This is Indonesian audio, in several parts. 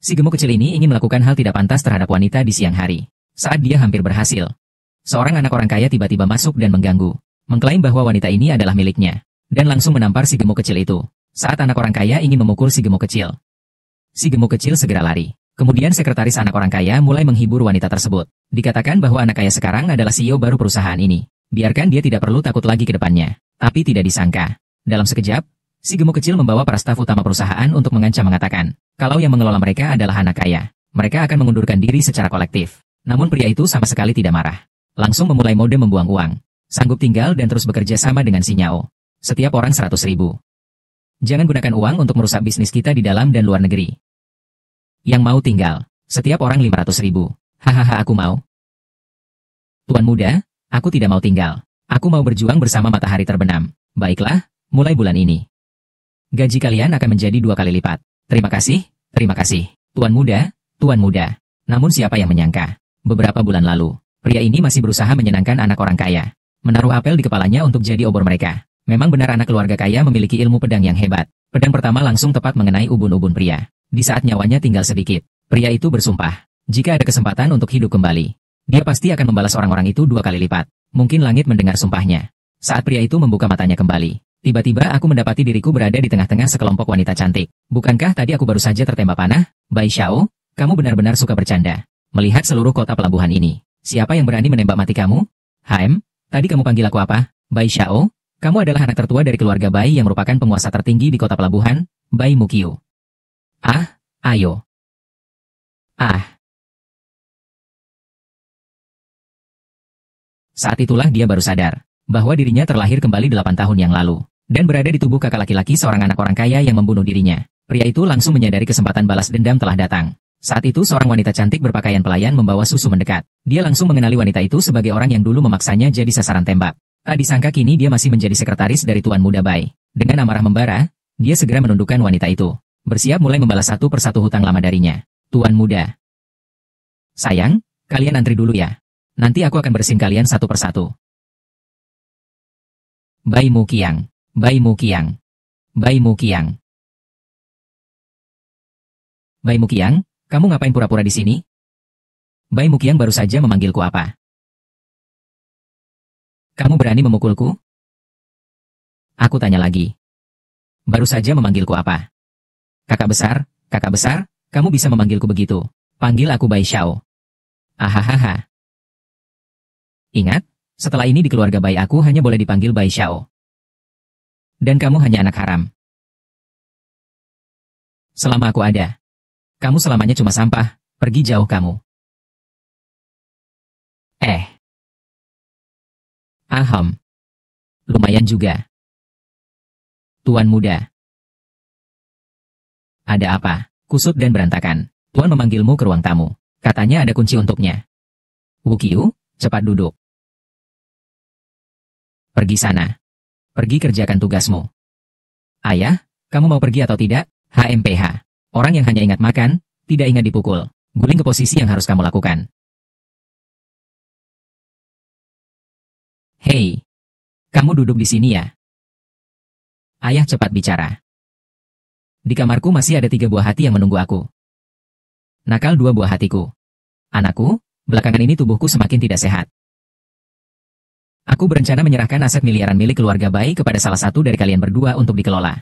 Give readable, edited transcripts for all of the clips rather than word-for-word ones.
Si gemuk kecil ini ingin melakukan hal tidak pantas terhadap wanita di siang hari. Saat dia hampir berhasil, seorang anak orang kaya tiba-tiba masuk dan mengganggu, mengklaim bahwa wanita ini adalah miliknya, dan langsung menampar si gemuk kecil itu. Saat anak orang kaya ingin memukul si gemuk kecil, segera lari. Kemudian sekretaris anak orang kaya mulai menghibur wanita tersebut. Dikatakan bahwa anak kaya sekarang adalah CEO baru perusahaan ini. Biarkan dia tidak perlu takut lagi ke depannya. Tapi tidak disangka, dalam sekejap, si gemuk kecil membawa para staf utama perusahaan untuk mengancam mengatakan, kalau yang mengelola mereka adalah anak kaya, mereka akan mengundurkan diri secara kolektif. Namun pria itu sama sekali tidak marah. Langsung memulai mode membuang uang. Sanggup tinggal dan terus bekerja sama dengan si Nyao. Setiap orang 100.000. Jangan gunakan uang untuk merusak bisnis kita di dalam dan luar negeri. Yang mau tinggal, setiap orang 500.000. Hahaha, aku mau. Tuan muda, aku tidak mau tinggal. Aku mau berjuang bersama matahari terbenam. Baiklah, mulai bulan ini gaji kalian akan menjadi 2 kali lipat. Terima kasih, Tuan muda, Tuan muda. Namun siapa yang menyangka, beberapa bulan lalu, pria ini masih berusaha menyenangkan anak orang kaya. Menaruh apel di kepalanya untuk jadi obor mereka. Memang benar anak keluarga kaya memiliki ilmu pedang yang hebat. Pedang pertama langsung tepat mengenai ubun-ubun pria. Di saat nyawanya tinggal sedikit, pria itu bersumpah, jika ada kesempatan untuk hidup kembali, dia pasti akan membalas orang-orang itu 2 kali lipat. Mungkin langit mendengar sumpahnya. Saat pria itu membuka matanya kembali, tiba-tiba aku mendapati diriku berada di tengah-tengah sekelompok wanita cantik. Bukankah tadi aku baru saja tertembak panah? Bai Xiao, kamu benar-benar suka bercanda. Melihat seluruh kota pelabuhan ini, siapa yang berani menembak mati kamu? Tadi kamu panggil aku apa? Bai Xiao, kamu adalah anak tertua dari keluarga Bai yang merupakan penguasa tertinggi di kota pelabuhan, Bai Muqiu. Ayo. Saat itulah dia baru sadar bahwa dirinya terlahir kembali 8 tahun yang lalu dan berada di tubuh kakak laki-laki seorang anak orang kaya yang membunuh dirinya. Pria itu langsung menyadari kesempatan balas dendam telah datang. Saat itu seorang wanita cantik berpakaian pelayan membawa susu mendekat. Dia langsung mengenali wanita itu sebagai orang yang dulu memaksanya jadi sasaran tembak. Tak disangka kini dia masih menjadi sekretaris dari Tuan Muda Bai. Dengan amarah membara, dia segera menundukkan wanita itu, bersiap mulai membalas satu persatu hutang lama darinya. Tuan Muda. Sayang, kalian antri dulu ya. Nanti aku akan bersihin kalian satu persatu. Bai Muqiang. Bai Muqiang. Bai Muqiang. Bai Muqiang, kamu ngapain pura-pura di sini? Bai Muqiang baru saja memanggilku apa? Kamu berani memukulku? Aku tanya lagi. Baru saja memanggilku apa? Kakak besar, kamu bisa memanggilku begitu. Panggil aku Bai Xiao. Ahahaha. Ingat, setelah ini di keluarga Bai aku hanya boleh dipanggil Bai Xiao. Dan kamu hanya anak haram. Selama aku ada, kamu selamanya cuma sampah, pergi jauh kamu. Lumayan juga. Tuan Muda. Ada apa? Kusut dan berantakan. Tuan memanggilmu ke ruang tamu. Katanya ada kunci untuknya. Wuqiu, cepat duduk. Pergi sana. Pergi kerjakan tugasmu. Ayah, kamu mau pergi atau tidak? HMPH. Orang yang hanya ingat makan, tidak ingat dipukul. Guling ke posisi yang harus kamu lakukan. Hei, kamu duduk di sini ya. Ayah cepat bicara. Di kamarku masih ada 3 buah hati yang menunggu aku. Nakal 2 buah hatiku. Anakku, belakangan ini tubuhku semakin tidak sehat. Aku berencana menyerahkan aset miliaran milik keluarga Bai kepada salah satu dari kalian berdua untuk dikelola.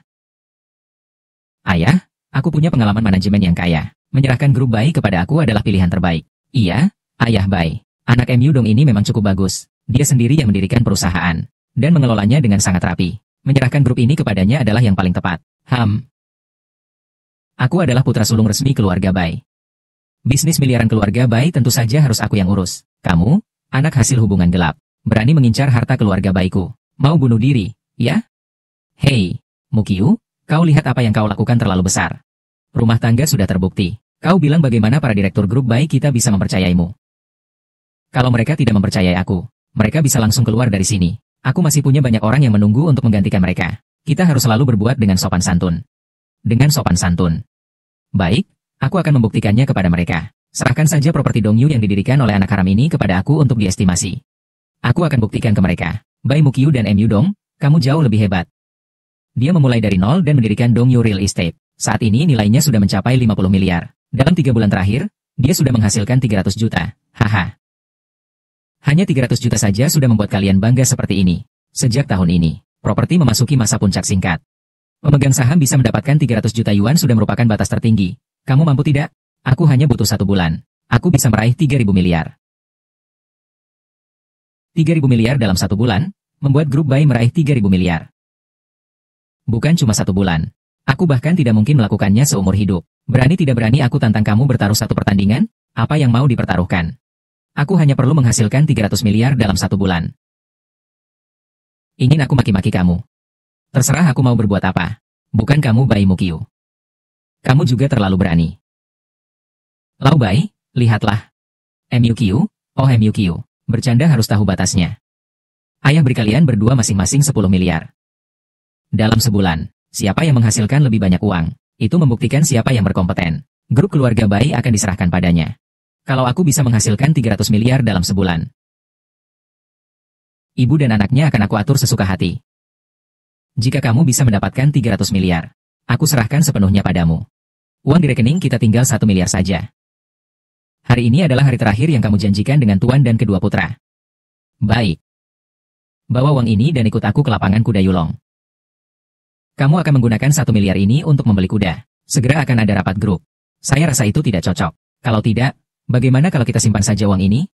Ayah, aku punya pengalaman manajemen yang kaya. Menyerahkan grup Bai kepada aku adalah pilihan terbaik. Iya, Ayah Bai. Anak MU Dong ini memang cukup bagus. Dia sendiri yang mendirikan perusahaan dan mengelolanya dengan sangat rapi. Menyerahkan grup ini kepadanya adalah yang paling tepat. Aku adalah putra sulung resmi keluarga Bai. Bisnis miliaran keluarga Bai tentu saja harus aku yang urus. Kamu, anak hasil hubungan gelap, berani mengincar harta keluarga Baiku. Mau bunuh diri, ya? Hei, Muqiu, kau lihat apa yang kau lakukan terlalu besar. Rumah tangga sudah terbukti. Kau bilang bagaimana para direktur grup Bai kita bisa mempercayaimu. Kalau mereka tidak mempercayai aku, mereka bisa langsung keluar dari sini. Aku masih punya banyak orang yang menunggu untuk menggantikan mereka. Kita harus selalu berbuat dengan sopan santun. Dengan sopan santun. Baik, aku akan membuktikannya kepada mereka. Serahkan saja properti Dongyu yang didirikan oleh anak haram ini kepada aku untuk diestimasi. Aku akan buktikan ke mereka. Bai Muqiu dan MU Dong, kamu jauh lebih hebat. Dia memulai dari nol dan mendirikan Dongyu Real Estate. Saat ini nilainya sudah mencapai 50 miliar. Dalam 3 bulan terakhir, dia sudah menghasilkan 300 juta. Haha. Hanya 300 juta saja sudah membuat kalian bangga seperti ini. Sejak tahun ini, properti memasuki masa puncak singkat. Pemegang saham bisa mendapatkan 300 juta yuan sudah merupakan batas tertinggi. Kamu mampu tidak? Aku hanya butuh 1 bulan. Aku bisa meraih 3.000 miliar. 3.000 miliar dalam 1 bulan, membuat grup Bai meraih 3.000 miliar. Bukan cuma 1 bulan. Aku bahkan tidak mungkin melakukannya seumur hidup. Berani tidak berani aku tantang kamu bertaruh 1 pertandingan? Apa yang mau dipertaruhkan? Aku hanya perlu menghasilkan 300 miliar dalam 1 bulan. Ingin aku maki-maki kamu? Terserah aku mau berbuat apa. Bukan kamu Bai Mukiu. Kamu juga terlalu berani. Lau Bai, lihatlah. MUQ, oh MUQ. Bercanda harus tahu batasnya. Ayah beri kalian berdua masing-masing 10 miliar. Dalam sebulan, siapa yang menghasilkan lebih banyak uang, itu membuktikan siapa yang berkompeten. Grup keluarga Bai akan diserahkan padanya. Kalau aku bisa menghasilkan 300 miliar dalam sebulan, ibu dan anaknya akan aku atur sesuka hati. Jika kamu bisa mendapatkan 300 miliar, aku serahkan sepenuhnya padamu. Uang di rekening kita tinggal 1 miliar saja. Hari ini adalah hari terakhir yang kamu janjikan dengan Tuan dan kedua putra. Baik. Bawa uang ini dan ikut aku ke lapangan kuda Yulong. Kamu akan menggunakan 1 miliar ini untuk membeli kuda. Segera akan ada rapat grup. Saya rasa itu tidak cocok. Kalau tidak, bagaimana kalau kita simpan saja uang ini?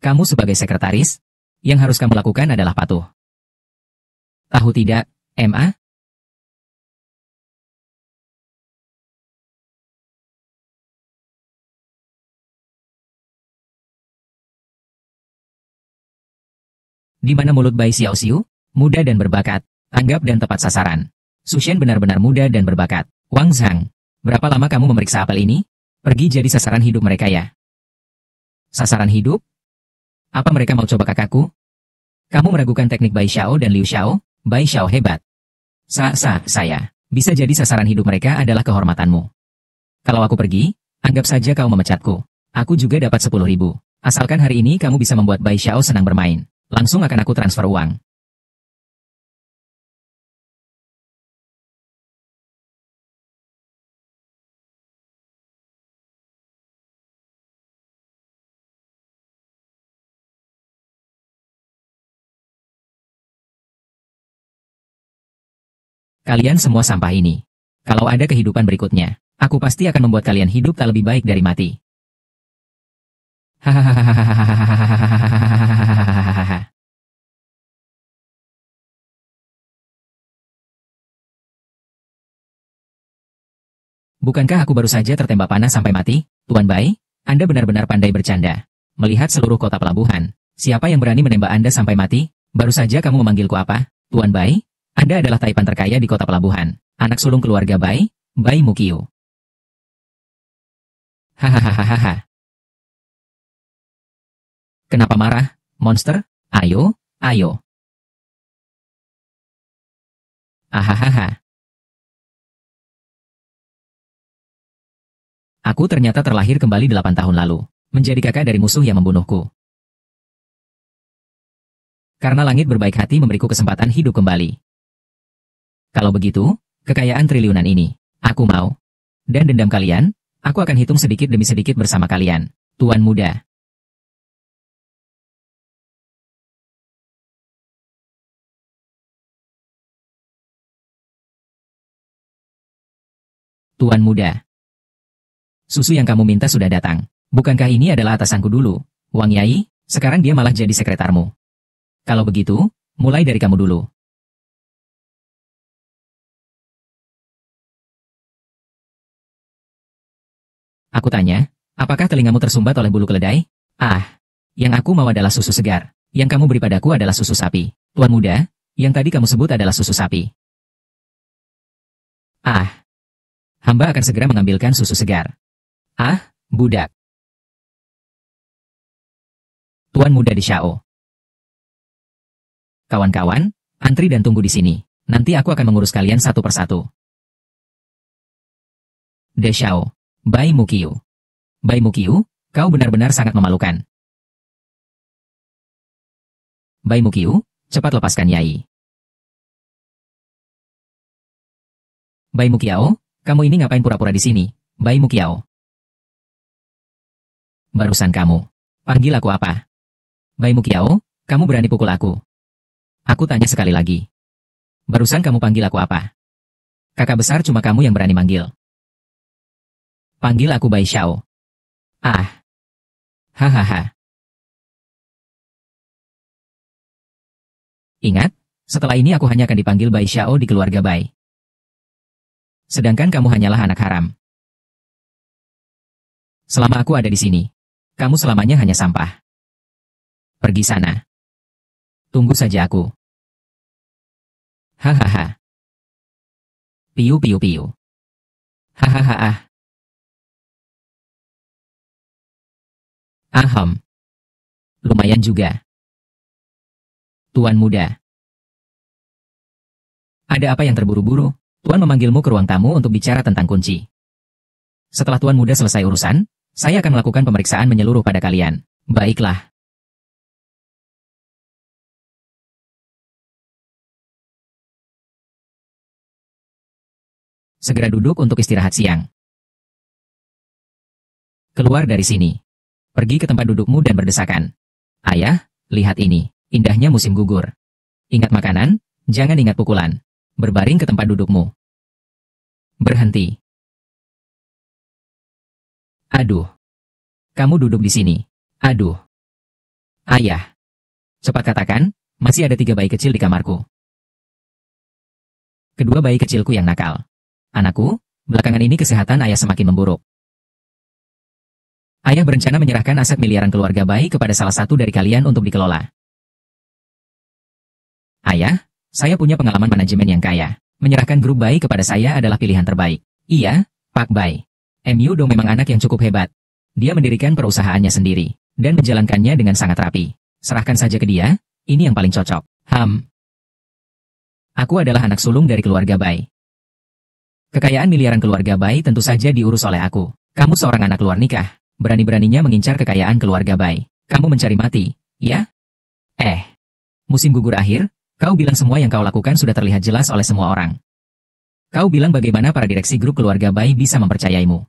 Kamu sebagai sekretaris, yang harus kamu lakukan adalah patuh. Tahu tidak, MA? Di mana mulut Bai Xiaoxiu? Muda dan berbakat, tanggap dan tepat sasaran. Sushen benar-benar muda dan berbakat. Wang Zhang, berapa lama kamu memeriksa apel ini? Pergi jadi sasaran hidup mereka ya. Sasaran hidup? Apa mereka mau coba kakakku? Kamu meragukan teknik Bai Xiao dan Liu Xiao? Bai Xiao hebat. Saya. Bisa jadi sasaran hidup mereka adalah kehormatanmu. Kalau aku pergi, anggap saja kau memecatku. Aku juga dapat 10.000. Asalkan hari ini kamu bisa membuat Bai Xiao senang bermain. Langsung akan aku transfer uang. Kalian semua sampah ini. Kalau ada kehidupan berikutnya, aku pasti akan membuat kalian hidup tak lebih baik dari mati. Hahaha. Bukankah aku baru saja tertembak panah sampai mati? Tuan Bai, Anda benar-benar pandai bercanda. Melihat seluruh kota pelabuhan, siapa yang berani menembak Anda sampai mati? Baru saja kamu memanggilku apa? Tuan Bai, Anda adalah taipan terkaya di kota pelabuhan. Anak sulung keluarga Bai, Bai Mukiu. Hahaha. Kenapa marah, monster? Ayo. Ahahaha. Aku ternyata terlahir kembali 8 tahun lalu, menjadi kakak dari musuh yang membunuhku. Karena langit berbaik hati memberiku kesempatan hidup kembali. Kalau begitu, kekayaan triliunan ini, aku mau. Dan dendam kalian, aku akan hitung sedikit demi sedikit bersama kalian, Tuan Muda. Tuan Muda. Susu yang kamu minta sudah datang. Bukankah ini adalah atasanku dulu, Wang Yai? Sekarang dia malah jadi sekretarmu. Kalau begitu, mulai dari kamu dulu. Aku tanya, apakah telingamu tersumbat oleh bulu keledai? Ah, yang aku mau adalah susu segar. Yang kamu beri padaku adalah susu sapi. Tuan Muda, yang tadi kamu sebut adalah susu sapi. Ah, hamba akan segera mengambilkan susu segar. Ah, budak. Tuan Muda di Xiao. Kawan-kawan, antri dan tunggu di sini. Nanti aku akan mengurus kalian satu persatu. De Xiao. Bai Mukiu. Bai Mukiu, kau benar-benar sangat memalukan. Bai Mukiu, cepat lepaskan Yai. Bai Mukiao, kamu ini ngapain pura-pura di sini? Bai Mukiao. Barusan kamu. Panggil aku apa? Bai Mukiao, kamu berani pukul aku? Aku tanya sekali lagi. Barusan kamu panggil aku apa? Kakak besar cuma kamu yang berani manggil. Panggil aku Bai Xiao. Ah. Hahaha. Ingat, setelah ini aku hanya akan dipanggil Bai Xiao di keluarga Bai. Sedangkan kamu hanyalah anak haram. Selama aku ada di sini, kamu selamanya hanya sampah. Pergi sana. Tunggu saja aku. Hahaha. Piu piu piu. Hahaha. Aham. Lumayan juga. Tuan muda. Ada apa yang terburu-buru? Tuan memanggilmu ke ruang tamu untuk bicara tentang kunci. Setelah Tuan muda selesai urusan, saya akan melakukan pemeriksaan menyeluruh pada kalian. Baiklah. Segera duduk untuk istirahat siang. Keluar dari sini. Pergi ke tempat dudukmu dan berdesakan. Ayah, lihat ini. Indahnya musim gugur. Ingat makanan, jangan ingat pukulan. Berbaring ke tempat dudukmu. Berhenti. Aduh. Kamu duduk di sini. Aduh. Ayah. Cepat katakan, masih ada 3 bayi kecil di kamarku. Kedua bayi kecilku yang nakal. Anakku, belakangan ini kesehatan ayah semakin memburuk. Ayah berencana menyerahkan aset miliaran keluarga Bai kepada salah satu dari kalian untuk dikelola. Ayah, saya punya pengalaman manajemen yang kaya. Menyerahkan grup Bai kepada saya adalah pilihan terbaik. Iya, Pak Bai. MU Dong memang anak yang cukup hebat. Dia mendirikan perusahaannya sendiri, dan menjalankannya dengan sangat rapi. Serahkan saja ke dia, ini yang paling cocok. Aku adalah anak sulung dari keluarga Bai. Kekayaan miliaran keluarga Bai tentu saja diurus oleh aku. Kamu seorang anak luar nikah. Berani-beraninya mengincar kekayaan keluarga Bai. Kamu mencari mati, ya? Musim gugur akhir, kau bilang semua yang kau lakukan sudah terlihat jelas oleh semua orang. Kau bilang bagaimana para direksi grup keluarga Bai bisa mempercayaimu.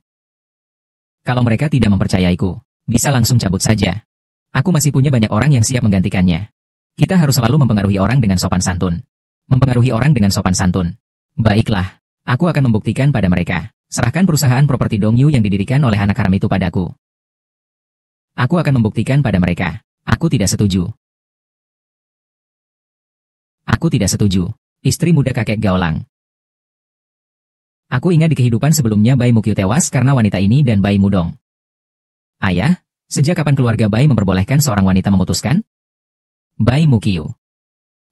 Kalau mereka tidak mempercayaiku, bisa langsung cabut saja. Aku masih punya banyak orang yang siap menggantikannya. Kita harus selalu mempengaruhi orang dengan sopan santun. Mempengaruhi orang dengan sopan santun. Baiklah, aku akan membuktikan pada mereka. Serahkan perusahaan properti Dongyu yang didirikan oleh anak haram itu padaku. Aku akan membuktikan pada mereka. Aku tidak setuju. Aku tidak setuju. Istri muda kakek Gaolang. Aku ingat di kehidupan sebelumnya Bai Mukyu tewas karena wanita ini dan Bai Mudong. Ayah, sejak kapan keluarga Bai memperbolehkan seorang wanita memutuskan? Bai Mukyu.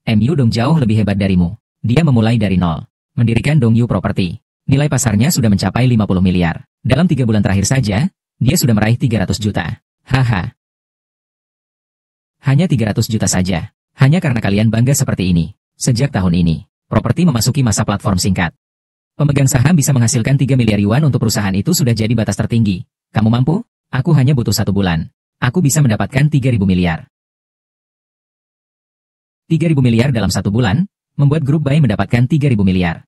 MU Dong jauh lebih hebat darimu. Dia memulai dari nol. Mendirikan Dongyu Property. Nilai pasarnya sudah mencapai 50 miliar. Dalam 3 bulan terakhir saja, dia sudah meraih 300 juta. Haha. Hanya 300 juta saja. Hanya karena kalian bangga seperti ini. Sejak tahun ini, properti memasuki masa platform singkat. Pemegang saham bisa menghasilkan 3 miliar yuan untuk perusahaan itu sudah jadi batas tertinggi. Kamu mampu? Aku hanya butuh 1 bulan. Aku bisa mendapatkan 3.000 miliar. 3.000 miliar dalam 1 bulan, membuat grup Bai mendapatkan 3.000 miliar.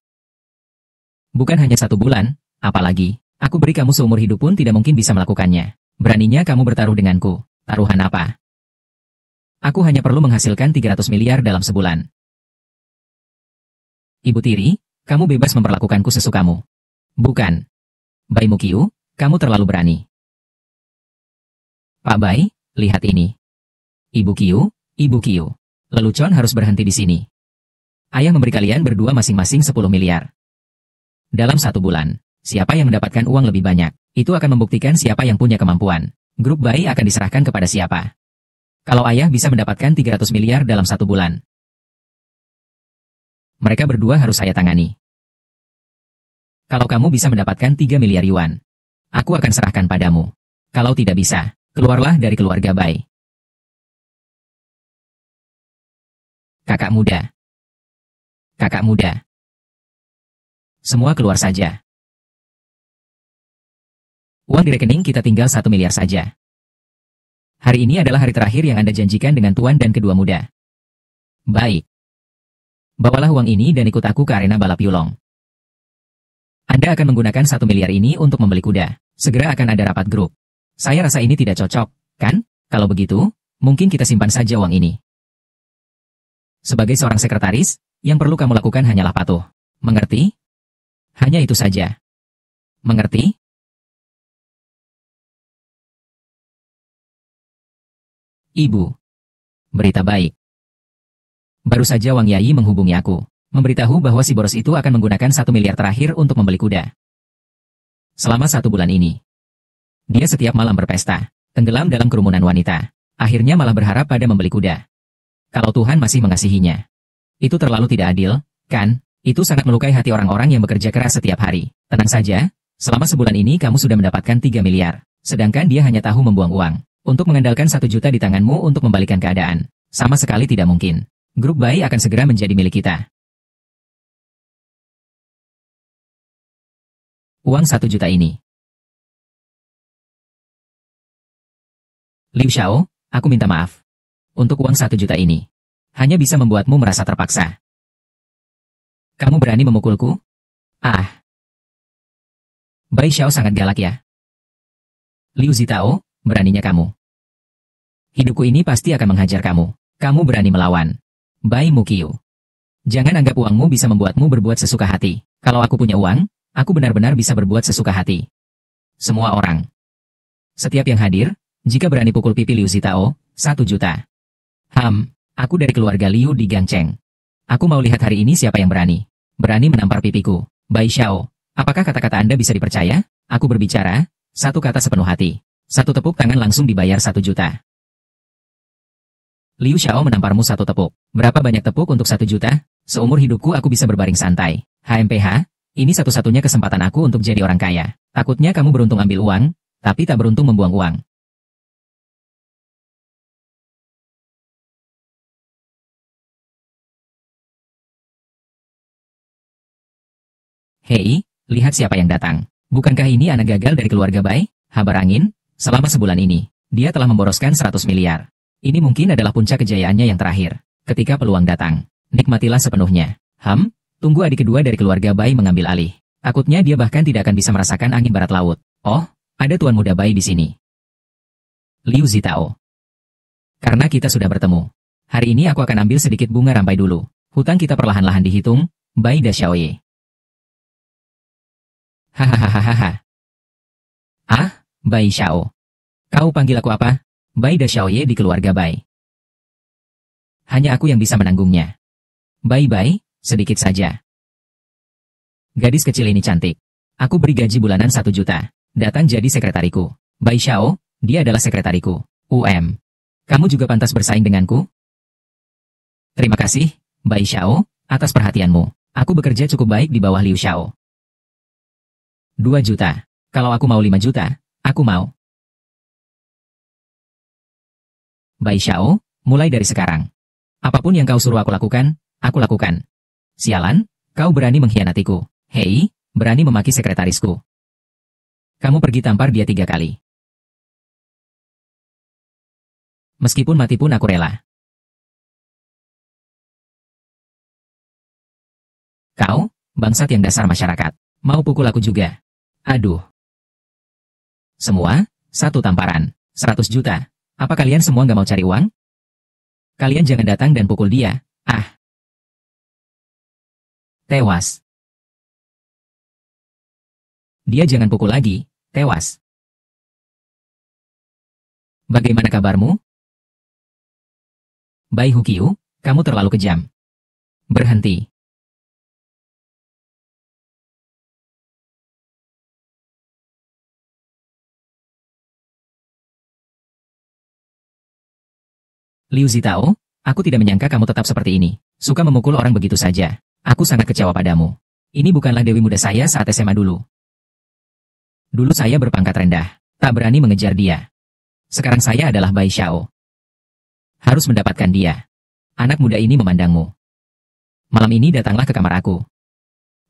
Bukan hanya 1 bulan, apalagi, aku beri kamu seumur hidup pun tidak mungkin bisa melakukannya. Beraninya kamu bertaruh denganku. Taruhan apa? Aku hanya perlu menghasilkan 300 miliar dalam sebulan. Ibu tiri, kamu bebas memperlakukanku sesukamu. Bukan. Bai Mukyu, kamu terlalu berani. Pak Bai, lihat ini. Ibu Kyu, lelucon harus berhenti di sini. Ayah memberi kalian berdua masing-masing 10 miliar. Dalam 1 bulan, siapa yang mendapatkan uang lebih banyak, itu akan membuktikan siapa yang punya kemampuan. Grup Bai akan diserahkan kepada siapa. Kalau ayah bisa mendapatkan 300 miliar dalam 1 bulan, mereka berdua harus saya tangani. Kalau kamu bisa mendapatkan 3 miliar yuan, aku akan serahkan padamu. Kalau tidak bisa, keluarlah dari keluarga Bai. Kakak muda. Kakak muda. Semua keluar saja. Uang di rekening kita tinggal 1 miliar saja. Hari ini adalah hari terakhir yang Anda janjikan dengan Tuan dan kedua muda. Baik. Bawalah uang ini dan ikut aku ke arena balap Yulong. Anda akan menggunakan 1 miliar ini untuk membeli kuda. Segera akan ada rapat grup. Saya rasa ini tidak cocok, kan? Kalau begitu, mungkin kita simpan saja uang ini. Sebagai seorang sekretaris, yang perlu kamu lakukan hanyalah patuh. Mengerti? Hanya itu saja. Mengerti? Ibu. Berita baik. Baru saja Wang Yayi menghubungi aku, memberitahu bahwa si boros itu akan menggunakan 1 miliar terakhir untuk membeli kuda. Selama 1 bulan ini, dia setiap malam berpesta, tenggelam dalam kerumunan wanita. Akhirnya malah berharap pada membeli kuda. Kalau Tuhan masih mengasihinya. Itu terlalu tidak adil, kan? Itu sangat melukai hati orang-orang yang bekerja keras setiap hari. Tenang saja, selama sebulan ini kamu sudah mendapatkan 3 miliar. Sedangkan dia hanya tahu membuang uang. Untuk mengandalkan 1 juta di tanganmu untuk membalikan keadaan. Sama sekali tidak mungkin. Grup Bai akan segera menjadi milik kita. Uang 1 juta ini. Liu Xiao, aku minta maaf. Untuk uang 1 juta ini. Hanya bisa membuatmu merasa terpaksa. Kamu berani memukulku? Ah. Bai Xiao sangat galak ya. Liu Zitao, beraninya kamu. Hidupku ini pasti akan menghajar kamu. Kamu berani melawan. Bai Muqiu. Jangan anggap uangmu bisa membuatmu berbuat sesuka hati. Kalau aku punya uang, aku benar-benar bisa berbuat sesuka hati. Semua orang. Setiap yang hadir, jika berani pukul pipi Liu Zitao, 1 juta. Aku dari keluarga Liu di Gangcheng. Aku mau lihat hari ini siapa yang berani. Berani menampar pipiku. Bai Xiao, apakah kata-kata Anda bisa dipercaya? Aku berbicara, 1 kata sepenuh hati. 1 tepuk tangan langsung dibayar 1 juta. Liu Xiao menamparmu 1 tepuk. Berapa banyak tepuk untuk 1 juta? Seumur hidupku aku bisa berbaring santai. HMPH, ini satu-satunya kesempatan aku untuk jadi orang kaya. Takutnya kamu beruntung ambil uang, tapi tak beruntung membuang uang. Hei, lihat siapa yang datang. Bukankah ini anak gagal dari keluarga Bai? Habar angin, selama sebulan ini, dia telah memboroskan 100 miliar. Ini mungkin adalah puncak kejayaannya yang terakhir. Ketika peluang datang, nikmatilah sepenuhnya. Tunggu adik kedua dari keluarga Bai mengambil alih. Takutnya dia bahkan tidak akan bisa merasakan angin barat laut. Oh, ada tuan muda Bai di sini. Liu Zitao. Karena kita sudah bertemu. Hari ini aku akan ambil sedikit bunga rampai dulu. Hutang kita perlahan-lahan dihitung, Bai Da Xiaoye. Hahaha. Ah, Bai Xiao. Kau panggil aku apa? Bai Da Xiaoye di keluarga Bai. Hanya aku yang bisa menanggungnya. Bai, sedikit saja. Gadis kecil ini cantik. Aku beri gaji bulanan 1 juta. Datang jadi sekretariku. Bai Xiao, dia adalah sekretariku. Kamu juga pantas bersaing denganku? Terima kasih, Bai Xiao, atas perhatianmu. Aku bekerja cukup baik di bawah Liu Xiao. 2 juta. Kalau aku mau 5 juta, aku mau. Bai Xiao, mulai dari sekarang. Apapun yang kau suruh aku lakukan, aku lakukan. Sialan, kau berani mengkhianatiku. Hei, berani memaki sekretarisku. Kamu pergi tampar dia 3 kali. Meskipun mati pun aku rela. Kau, bangsat yang dasar masyarakat. Mau pukul aku juga. Aduh. Semua, 1 tamparan, 100 juta. Apa kalian semua nggak mau cari uang? Kalian jangan datang dan pukul dia. Ah. Tewas. Dia jangan pukul lagi. Tewas. Bagaimana kabarmu? Bai Huqiu, kamu terlalu kejam. Berhenti. Liu Zitao, aku tidak menyangka kamu tetap seperti ini. Suka memukul orang begitu saja. Aku sangat kecewa padamu. Ini bukanlah dewi muda saya saat SMA dulu. Dulu saya berpangkat rendah, tak berani mengejar dia. Sekarang saya adalah Bai Xiao. Harus mendapatkan dia. Anak muda ini memandangmu. Malam ini datanglah ke kamar aku.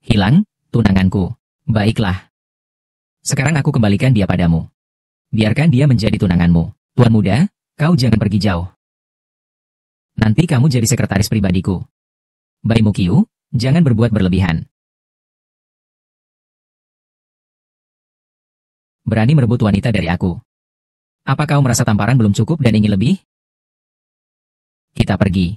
Hilang, tunanganku. Baiklah. Sekarang aku kembalikan dia padamu. Biarkan dia menjadi tunanganmu. Tuan muda, kau jangan pergi jauh. Nanti kamu jadi sekretaris pribadiku. Bai Muqiu, jangan berbuat berlebihan. berani merebut wanita dari aku. Apa kau merasa tamparan belum cukup dan ingin lebih? Kita pergi.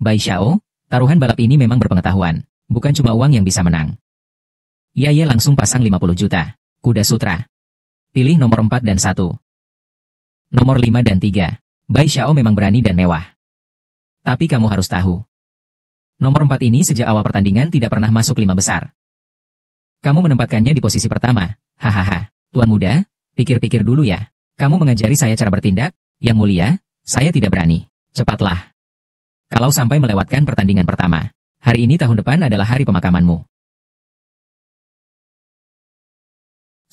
Bai Xiao, taruhan balap ini memang berpengetahuan. Bukan cuma uang yang bisa menang. Yaye langsung pasang 50 juta. Kuda sutra. Pilih nomor 4 dan 1. Nomor 5 dan 3. Bai Xiao memang berani dan mewah. Tapi kamu harus tahu. Nomor 4 ini sejak awal pertandingan tidak pernah masuk 5 besar. Kamu menempatkannya di posisi pertama. Hahaha. Tuan muda, pikir-pikir dulu ya. Kamu mengajari saya cara bertindak? Yang mulia, saya tidak berani. Cepatlah. Kalau sampai melewatkan pertandingan pertama, hari ini tahun depan adalah hari pemakamanmu.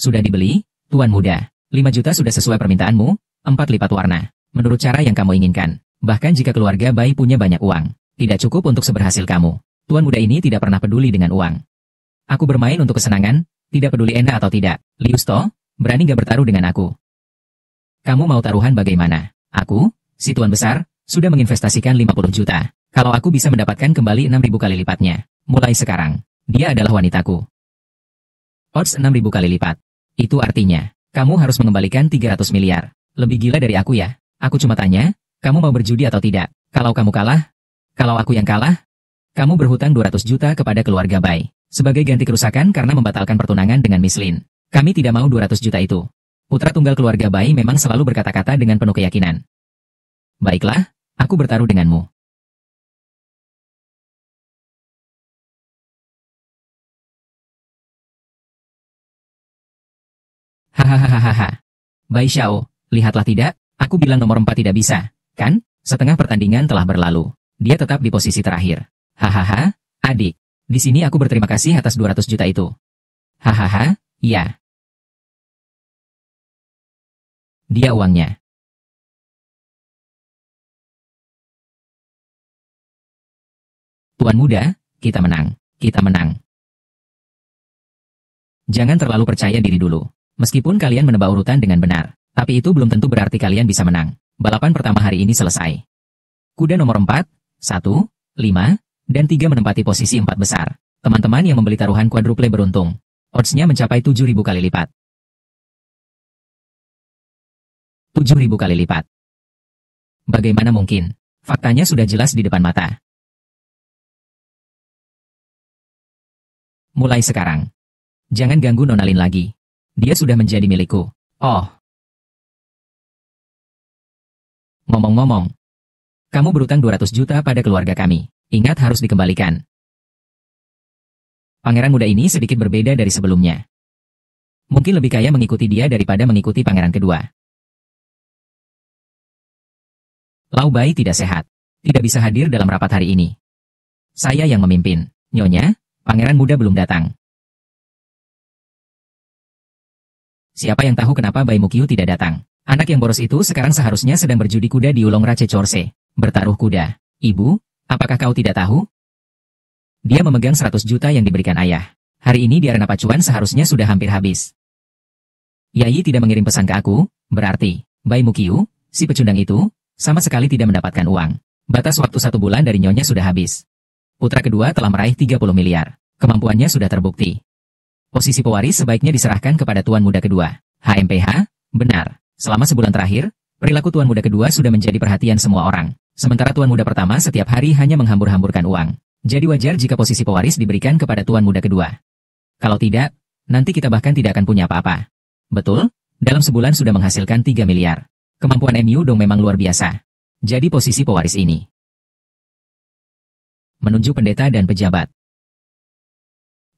Sudah dibeli, Tuan muda. 5 juta sudah sesuai permintaanmu, 4 lipat warna. Menurut cara yang kamu inginkan. Bahkan jika keluarga Bai punya banyak uang, tidak cukup untuk seberhasil kamu. Tuan muda ini tidak pernah peduli dengan uang. Aku bermain untuk kesenangan, tidak peduli enak atau tidak. Liu Sto, berani gak bertaruh dengan aku? Kamu mau taruhan bagaimana? Aku, si tuan besar, sudah menginvestasikan 50 juta. Kalau aku bisa mendapatkan kembali 6.000 kali lipatnya. Mulai sekarang, dia adalah wanitaku. Odds 6.000 kali lipat. Itu artinya, kamu harus mengembalikan 300 miliar. Lebih gila dari aku ya. Aku cuma tanya, kamu mau berjudi atau tidak? Kalau kamu kalah, kalau aku yang kalah, kamu berhutang 200 juta kepada keluarga Bai. Sebagai ganti kerusakan karena membatalkan pertunangan dengan Miss Lin. Kami tidak mau 200 juta itu. Putra tunggal keluarga Bai memang selalu berkata-kata dengan penuh keyakinan. Baiklah, aku bertaruh denganmu. Hahaha. Bai Xiao, lihatlah tidak, aku bilang nomor 4 tidak bisa, kan? Setengah pertandingan telah berlalu. Dia tetap di posisi terakhir. Hahaha, adik. Di sini aku berterima kasih atas 200 juta itu. Hahaha, iya. Dia uangnya. Tuan muda, kita menang. Kita menang. Jangan terlalu percaya diri dulu. Meskipun kalian menebak urutan dengan benar, tapi itu belum tentu berarti kalian bisa menang. Balapan pertama hari ini selesai. Kuda nomor 4, 1, 5, dan 3 menempati posisi 4 besar. Teman-teman yang membeli taruhan quadruple beruntung. Odds-nya mencapai 7.000 kali lipat. 7.000 kali lipat. Bagaimana mungkin? Faktanya sudah jelas di depan mata. Mulai sekarang. Jangan ganggu Nona Lin lagi. Dia sudah menjadi milikku. Oh. Ngomong-ngomong. Kamu berutang 200 juta pada keluarga kami. Ingat harus dikembalikan. Pangeran muda ini sedikit berbeda dari sebelumnya. Mungkin lebih kaya mengikuti dia daripada mengikuti pangeran kedua. Lau Bai tidak sehat. Tidak bisa hadir dalam rapat hari ini. Saya yang memimpin. Nyonya, pangeran muda belum datang. Siapa yang tahu kenapa Bai Mukiu tidak datang? Anak yang boros itu sekarang seharusnya sedang berjudi kuda di Ulong Rache Chorse. Bertaruh kuda. Ibu, apakah kau tidak tahu? Dia memegang 100 juta yang diberikan ayah. Hari ini di arena pacuan seharusnya sudah hampir habis. Yayi tidak mengirim pesan ke aku, berarti, Bai Mukiu, si pecundang itu, sama sekali tidak mendapatkan uang. Batas waktu 1 bulan dari nyonya sudah habis. Putra kedua telah meraih 30 miliar. Kemampuannya sudah terbukti. Posisi pewaris sebaiknya diserahkan kepada tuan muda kedua. HMPH, benar. Selama sebulan terakhir, perilaku tuan muda kedua sudah menjadi perhatian semua orang. Sementara tuan muda pertama setiap hari hanya menghambur-hamburkan uang. Jadi wajar jika posisi pewaris diberikan kepada tuan muda kedua. Kalau tidak, nanti kita bahkan tidak akan punya apa-apa. Betul, dalam sebulan sudah menghasilkan 3 miliar. Kemampuan MU Dong memang luar biasa. Jadi posisi pewaris ini. Menunjuk pendeta dan pejabat.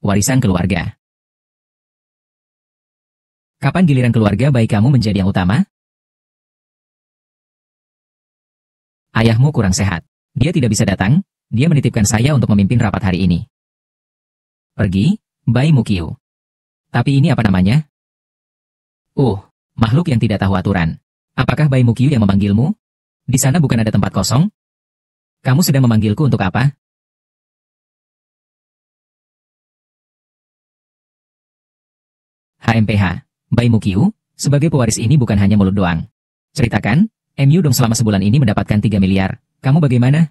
Warisan keluarga. Kapan giliran keluarga baik kamu menjadi yang utama? Ayahmu kurang sehat. Dia tidak bisa datang, dia menitipkan saya untuk memimpin rapat hari ini. Pergi, Bai Mukiu. Tapi ini apa namanya? Makhluk yang tidak tahu aturan. Apakah Bai Mukiu yang memanggilmu? Di sana bukan ada tempat kosong? Kamu sedang memanggilku untuk apa? HMPH, Bai Mukiu, sebagai pewaris ini bukan hanya mulut doang. Ceritakan, MU dong selama sebulan ini mendapatkan 3 miliar. Kamu bagaimana?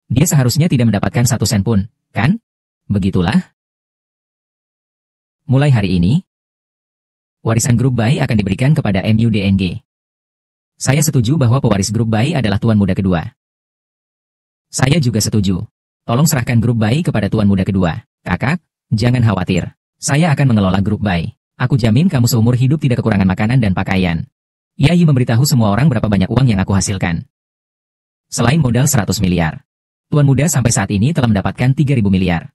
Dia seharusnya tidak mendapatkan 1 sen pun, kan? Begitulah. Mulai hari ini, warisan grup bayi akan diberikan kepada MU DNG. Saya setuju bahwa pewaris grup bayi adalah tuan muda kedua. Saya juga setuju. Tolong serahkan grup bayi kepada tuan muda kedua. Kakak, jangan khawatir. Saya akan mengelola grup bayi. Aku jamin kamu seumur hidup tidak kekurangan makanan dan pakaian. Yayi memberitahu semua orang berapa banyak uang yang aku hasilkan. Selain modal 100 miliar. Tuan muda sampai saat ini telah mendapatkan 3.000 miliar.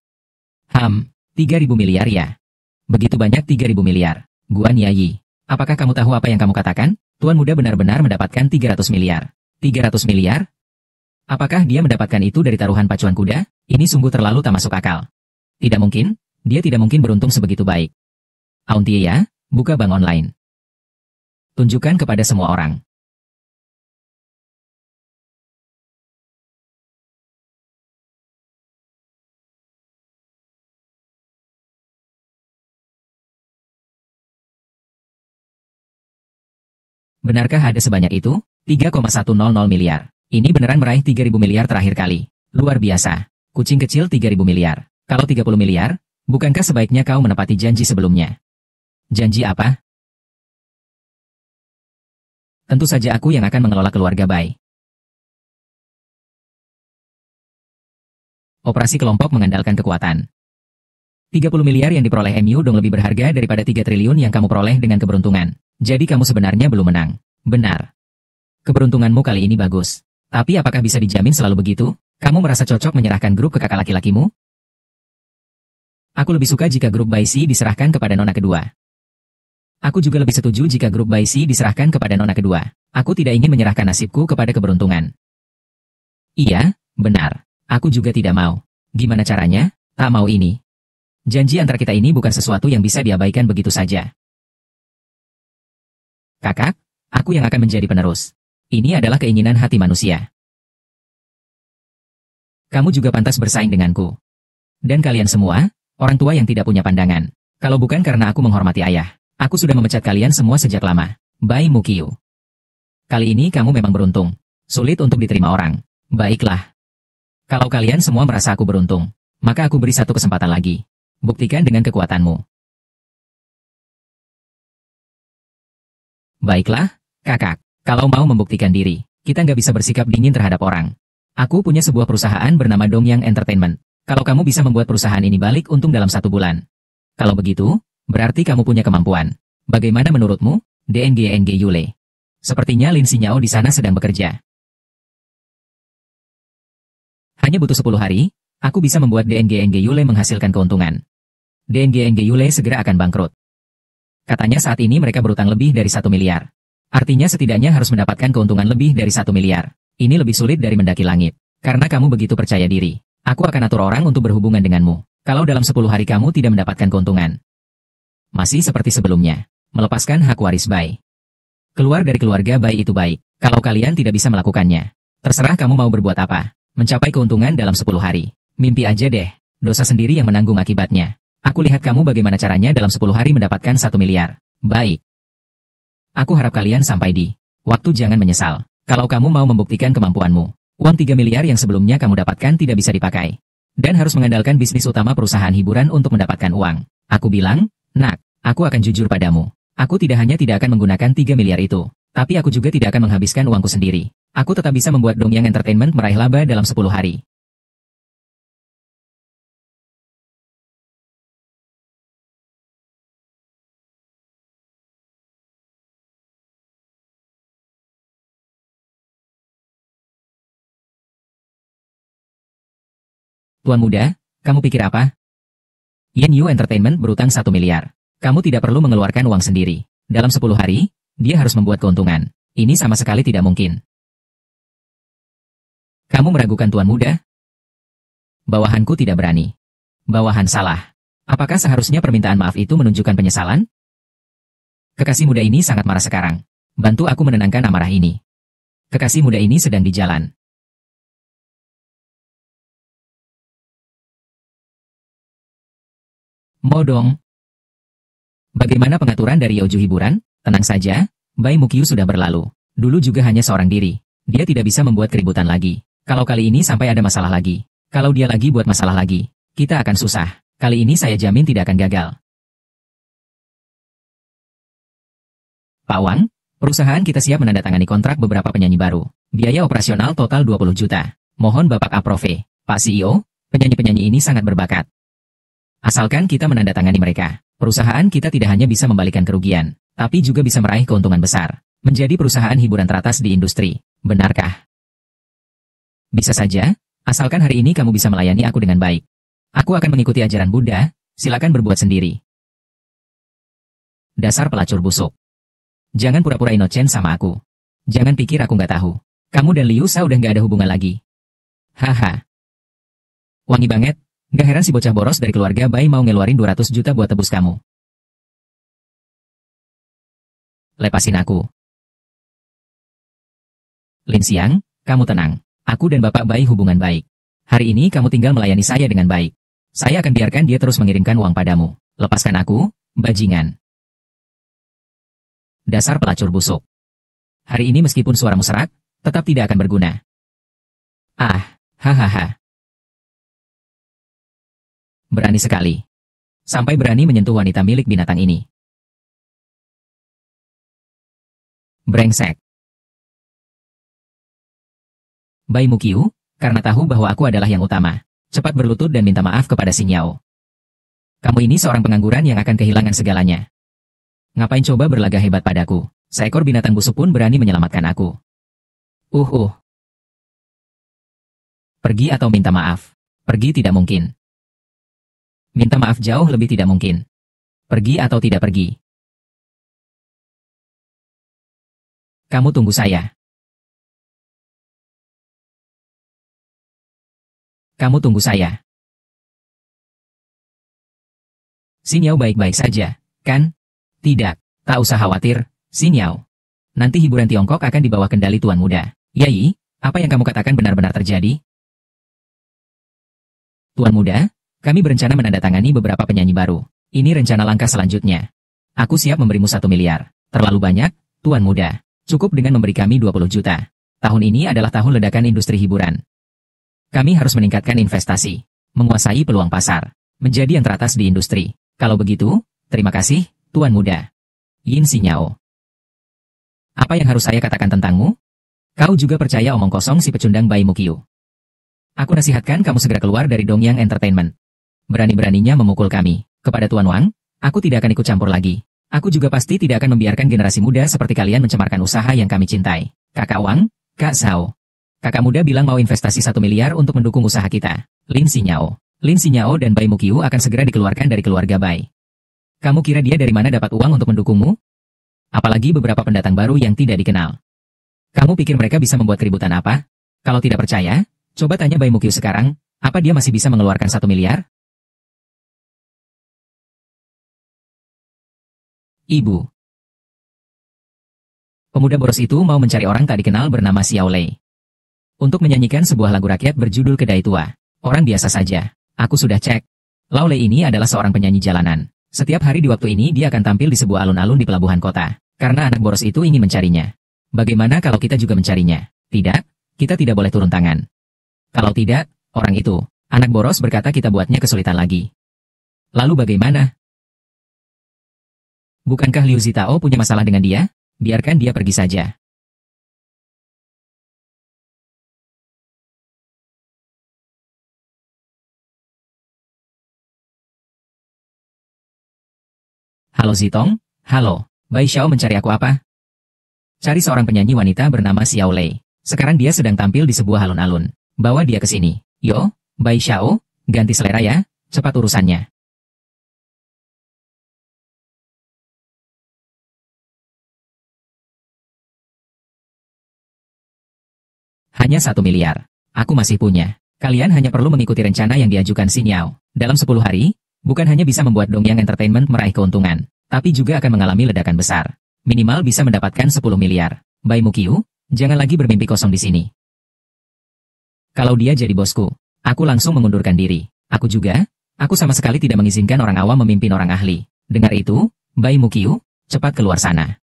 3.000 miliar ya. Begitu banyak 3.000 miliar. Guan Yayi, apakah kamu tahu apa yang kamu katakan? Tuan muda benar-benar mendapatkan 300 miliar. 300 miliar? Apakah dia mendapatkan itu dari taruhan pacuan kuda? Ini sungguh terlalu tak masuk akal. Tidak mungkin, dia tidak mungkin beruntung sebegitu baik. Auntie ya, buka bank online. Tunjukkan kepada semua orang. Benarkah ada sebanyak itu? 3,100 miliar. Ini beneran meraih 3.000 miliar terakhir kali. Luar biasa. Kucing kecil 3.000 miliar. Kalau 30 miliar, bukankah sebaiknya kau menepati janji sebelumnya? Janji apa? Tentu saja aku yang akan mengelola keluarga Bai. Operasi kelompok mengandalkan kekuatan. 30 miliar yang diperoleh MU dong lebih berharga daripada 3 triliun yang kamu peroleh dengan keberuntungan. Jadi kamu sebenarnya belum menang. Benar. Keberuntunganmu kali ini bagus. Tapi apakah bisa dijamin selalu begitu? Kamu merasa cocok menyerahkan grup ke kakak laki-lakimu? Aku lebih suka jika grup Baisi diserahkan kepada nona kedua. Aku juga lebih setuju jika grup Baisi diserahkan kepada nona kedua. Aku tidak ingin menyerahkan nasibku kepada keberuntungan. Iya, benar. Aku juga tidak mau. Gimana caranya? Tak mau ini. Janji antara kita ini bukan sesuatu yang bisa diabaikan begitu saja. Kakak, aku yang akan menjadi penerus. Ini adalah keinginan hati manusia. Kamu juga pantas bersaing denganku. Dan kalian semua, orang tua yang tidak punya pandangan. Kalau bukan karena aku menghormati ayah, aku sudah memecat kalian semua sejak lama. Bai Mukiu. Kali ini kamu memang beruntung. Sulit untuk diterima orang. Baiklah. Kalau kalian semua merasa aku beruntung, maka aku beri satu kesempatan lagi. Buktikan dengan kekuatanmu. Baiklah, kakak. Kalau mau membuktikan diri, kita nggak bisa bersikap dingin terhadap orang. Aku punya sebuah perusahaan bernama Dongyang Entertainment. Kalau kamu bisa membuat perusahaan ini balik untung dalam 1 bulan. Kalau begitu, berarti kamu punya kemampuan. Bagaimana menurutmu, DNG Yule? Sepertinya Lin Xinyao di sana sedang bekerja. Hanya butuh 10 hari, aku bisa membuat DNG Yule menghasilkan keuntungan. DNG Yule segera akan bangkrut. Katanya saat ini mereka berutang lebih dari 1 miliar. Artinya setidaknya harus mendapatkan keuntungan lebih dari 1 miliar. Ini lebih sulit dari mendaki langit. Karena kamu begitu percaya diri, aku akan atur orang untuk berhubungan denganmu. Kalau dalam 10 hari kamu tidak mendapatkan keuntungan. Masih seperti sebelumnya. Melepaskan hak waris Bai. Keluar dari keluarga Bai itu baik. Kalau kalian tidak bisa melakukannya. Terserah kamu mau berbuat apa. Mencapai keuntungan dalam 10 hari. Mimpi aja deh. Dosa sendiri yang menanggung akibatnya. Aku lihat kamu bagaimana caranya dalam 10 hari mendapatkan 1 miliar. Baik. Aku harap kalian sampai di waktu jangan menyesal. Kalau kamu mau membuktikan kemampuanmu, uang 3 miliar yang sebelumnya kamu dapatkan tidak bisa dipakai. Dan harus mengandalkan bisnis utama perusahaan hiburan untuk mendapatkan uang. Aku bilang, nak, aku akan jujur padamu. Aku tidak akan menggunakan 3 miliar itu. Tapi aku juga tidak akan menghabiskan uangku sendiri. Aku tetap bisa membuat Dongyang Entertainment meraih laba dalam 10 hari. Tuan muda, kamu pikir apa? Yenyu Entertainment berutang 1 miliar. Kamu tidak perlu mengeluarkan uang sendiri. Dalam 10 hari, dia harus membuat keuntungan. Ini sama sekali tidak mungkin. Kamu meragukan tuan muda? Bawahanku tidak berani. Bawahan salah. Apakah seharusnya permintaan maaf itu menunjukkan penyesalan? Kekasih muda ini sangat marah sekarang. Bantu aku menenangkan amarah ini. Kekasih muda ini sedang di jalan. Modong. Bagaimana pengaturan dari Yoju hiburan? Tenang saja, Bai Mukyu sudah berlalu. Dulu juga hanya seorang diri. Dia tidak bisa membuat keributan lagi. Kalau kali ini sampai ada masalah lagi. Kalau dia lagi buat masalah lagi, kita akan susah. Kali ini saya jamin tidak akan gagal. Pak Wang, perusahaan kita siap menandatangani kontrak beberapa penyanyi baru. Biaya operasional total 20 juta. Mohon Bapak aprove. Pak CEO, penyanyi-penyanyi ini sangat berbakat. Asalkan kita menandatangani mereka, perusahaan kita tidak hanya bisa membalikan kerugian, tapi juga bisa meraih keuntungan besar. Menjadi perusahaan hiburan teratas di industri. Benarkah? Bisa saja, asalkan hari ini kamu bisa melayani aku dengan baik. Aku akan mengikuti ajaran Buddha, silakan berbuat sendiri. Dasar pelacur busuk. Jangan pura-pura inocen sama aku. Jangan pikir aku nggak tahu. Kamu dan Liu Sha udah nggak ada hubungan lagi. Haha. Wangi banget, nggak heran si bocah boros dari keluarga Bai mau ngeluarin 200 juta buat tebus kamu. Lepasin aku. Lin Xiang, kamu tenang. Aku dan Bapak Bai hubungan baik. Hari ini kamu tinggal melayani saya dengan baik. Saya akan biarkan dia terus mengirimkan uang padamu. Lepaskan aku, bajingan. Dasar pelacur busuk. Hari ini meskipun suaramu serak, tetap tidak akan berguna. Ah, hahaha. Berani sekali. Sampai berani menyentuh wanita milik binatang ini. Brengsek. Bai Muqiu, karena tahu bahwa aku adalah yang utama, cepat berlutut dan minta maaf kepada Xin Yao. Kamu ini seorang pengangguran yang akan kehilangan segalanya. Ngapain coba berlagak hebat padaku? Seekor binatang busuk pun berani menyelamatkan aku. Pergi atau minta maaf? Pergi tidak mungkin. Minta maaf jauh lebih tidak mungkin. Pergi atau tidak pergi? Kamu tunggu saya. Kamu tunggu saya. Xin Yao baik-baik saja, kan? Tidak, tak usah khawatir, Xin Yao. Nanti hiburan Tiongkok akan di bawah kendali Tuan Muda. Yai, apa yang kamu katakan benar-benar terjadi? Tuan Muda, kami berencana menandatangani beberapa penyanyi baru. Ini rencana langkah selanjutnya. Aku siap memberimu 1 miliar. Terlalu banyak, Tuan Muda. Cukup dengan memberi kami 20 juta. Tahun ini adalah tahun ledakan industri hiburan. Kami harus meningkatkan investasi, menguasai peluang pasar, menjadi yang teratas di industri. Kalau begitu, terima kasih, Tuan Muda. Yin Xinyao. Apa yang harus saya katakan tentangmu? Kau juga percaya omong kosong si pecundang Bai Muqiu. Aku nasihatkan kamu segera keluar dari Dongyang Entertainment. Berani-beraninya memukul kami. Kepada Tuan Wang, aku tidak akan ikut campur lagi. Aku juga pasti tidak akan membiarkan generasi muda seperti kalian mencemarkan usaha yang kami cintai. Kakak Wang, Kak Zhao. Kakak muda bilang mau investasi 1 miliar untuk mendukung usaha kita. Lin Xinyao. Lin Xinyao dan Bai Muqiu akan segera dikeluarkan dari keluarga Bai. Kamu kira dia dari mana dapat uang untuk mendukungmu? Apalagi beberapa pendatang baru yang tidak dikenal. Kamu pikir mereka bisa membuat keributan apa? Kalau tidak percaya, coba tanya Bai Muqiu sekarang, apa dia masih bisa mengeluarkan 1 miliar? Ibu. Pemuda boros itu mau mencari orang tak dikenal bernama Xiao Lei. Untuk menyanyikan sebuah lagu rakyat berjudul Kedai Tua. Orang biasa saja. Aku sudah cek. Lao Lei ini adalah seorang penyanyi jalanan. Setiap hari di waktu ini dia akan tampil di sebuah alun-alun di pelabuhan kota. Karena anak boros itu ingin mencarinya. Bagaimana kalau kita juga mencarinya? Tidak, kita tidak boleh turun tangan. Kalau tidak, orang itu, anak boros berkata kita buatnya kesulitan lagi. Lalu bagaimana? Bukankah Liu Zitao punya masalah dengan dia? Biarkan dia pergi saja. Halo Zitong, halo. Bai Xiao mencari aku apa? Cari seorang penyanyi wanita bernama Xiao Lei. Sekarang dia sedang tampil di sebuah alun-alun. Bawa dia ke sini. Yo, Bai Xiao, ganti selera ya, cepat urusannya. Hanya 1 miliar. Aku masih punya. Kalian hanya perlu mengikuti rencana yang diajukan Xin Yao. Dalam 10 hari, bukan hanya bisa membuat Dongyang Entertainment meraih keuntungan, tapi juga akan mengalami ledakan besar. Minimal bisa mendapatkan 10 miliar. Bai Muqiu, jangan lagi bermimpi kosong di sini. Kalau dia jadi bosku, aku langsung mengundurkan diri. Aku juga, aku sama sekali tidak mengizinkan orang awam memimpin orang ahli. Dengar itu, Bai Muqiu, cepat keluar sana.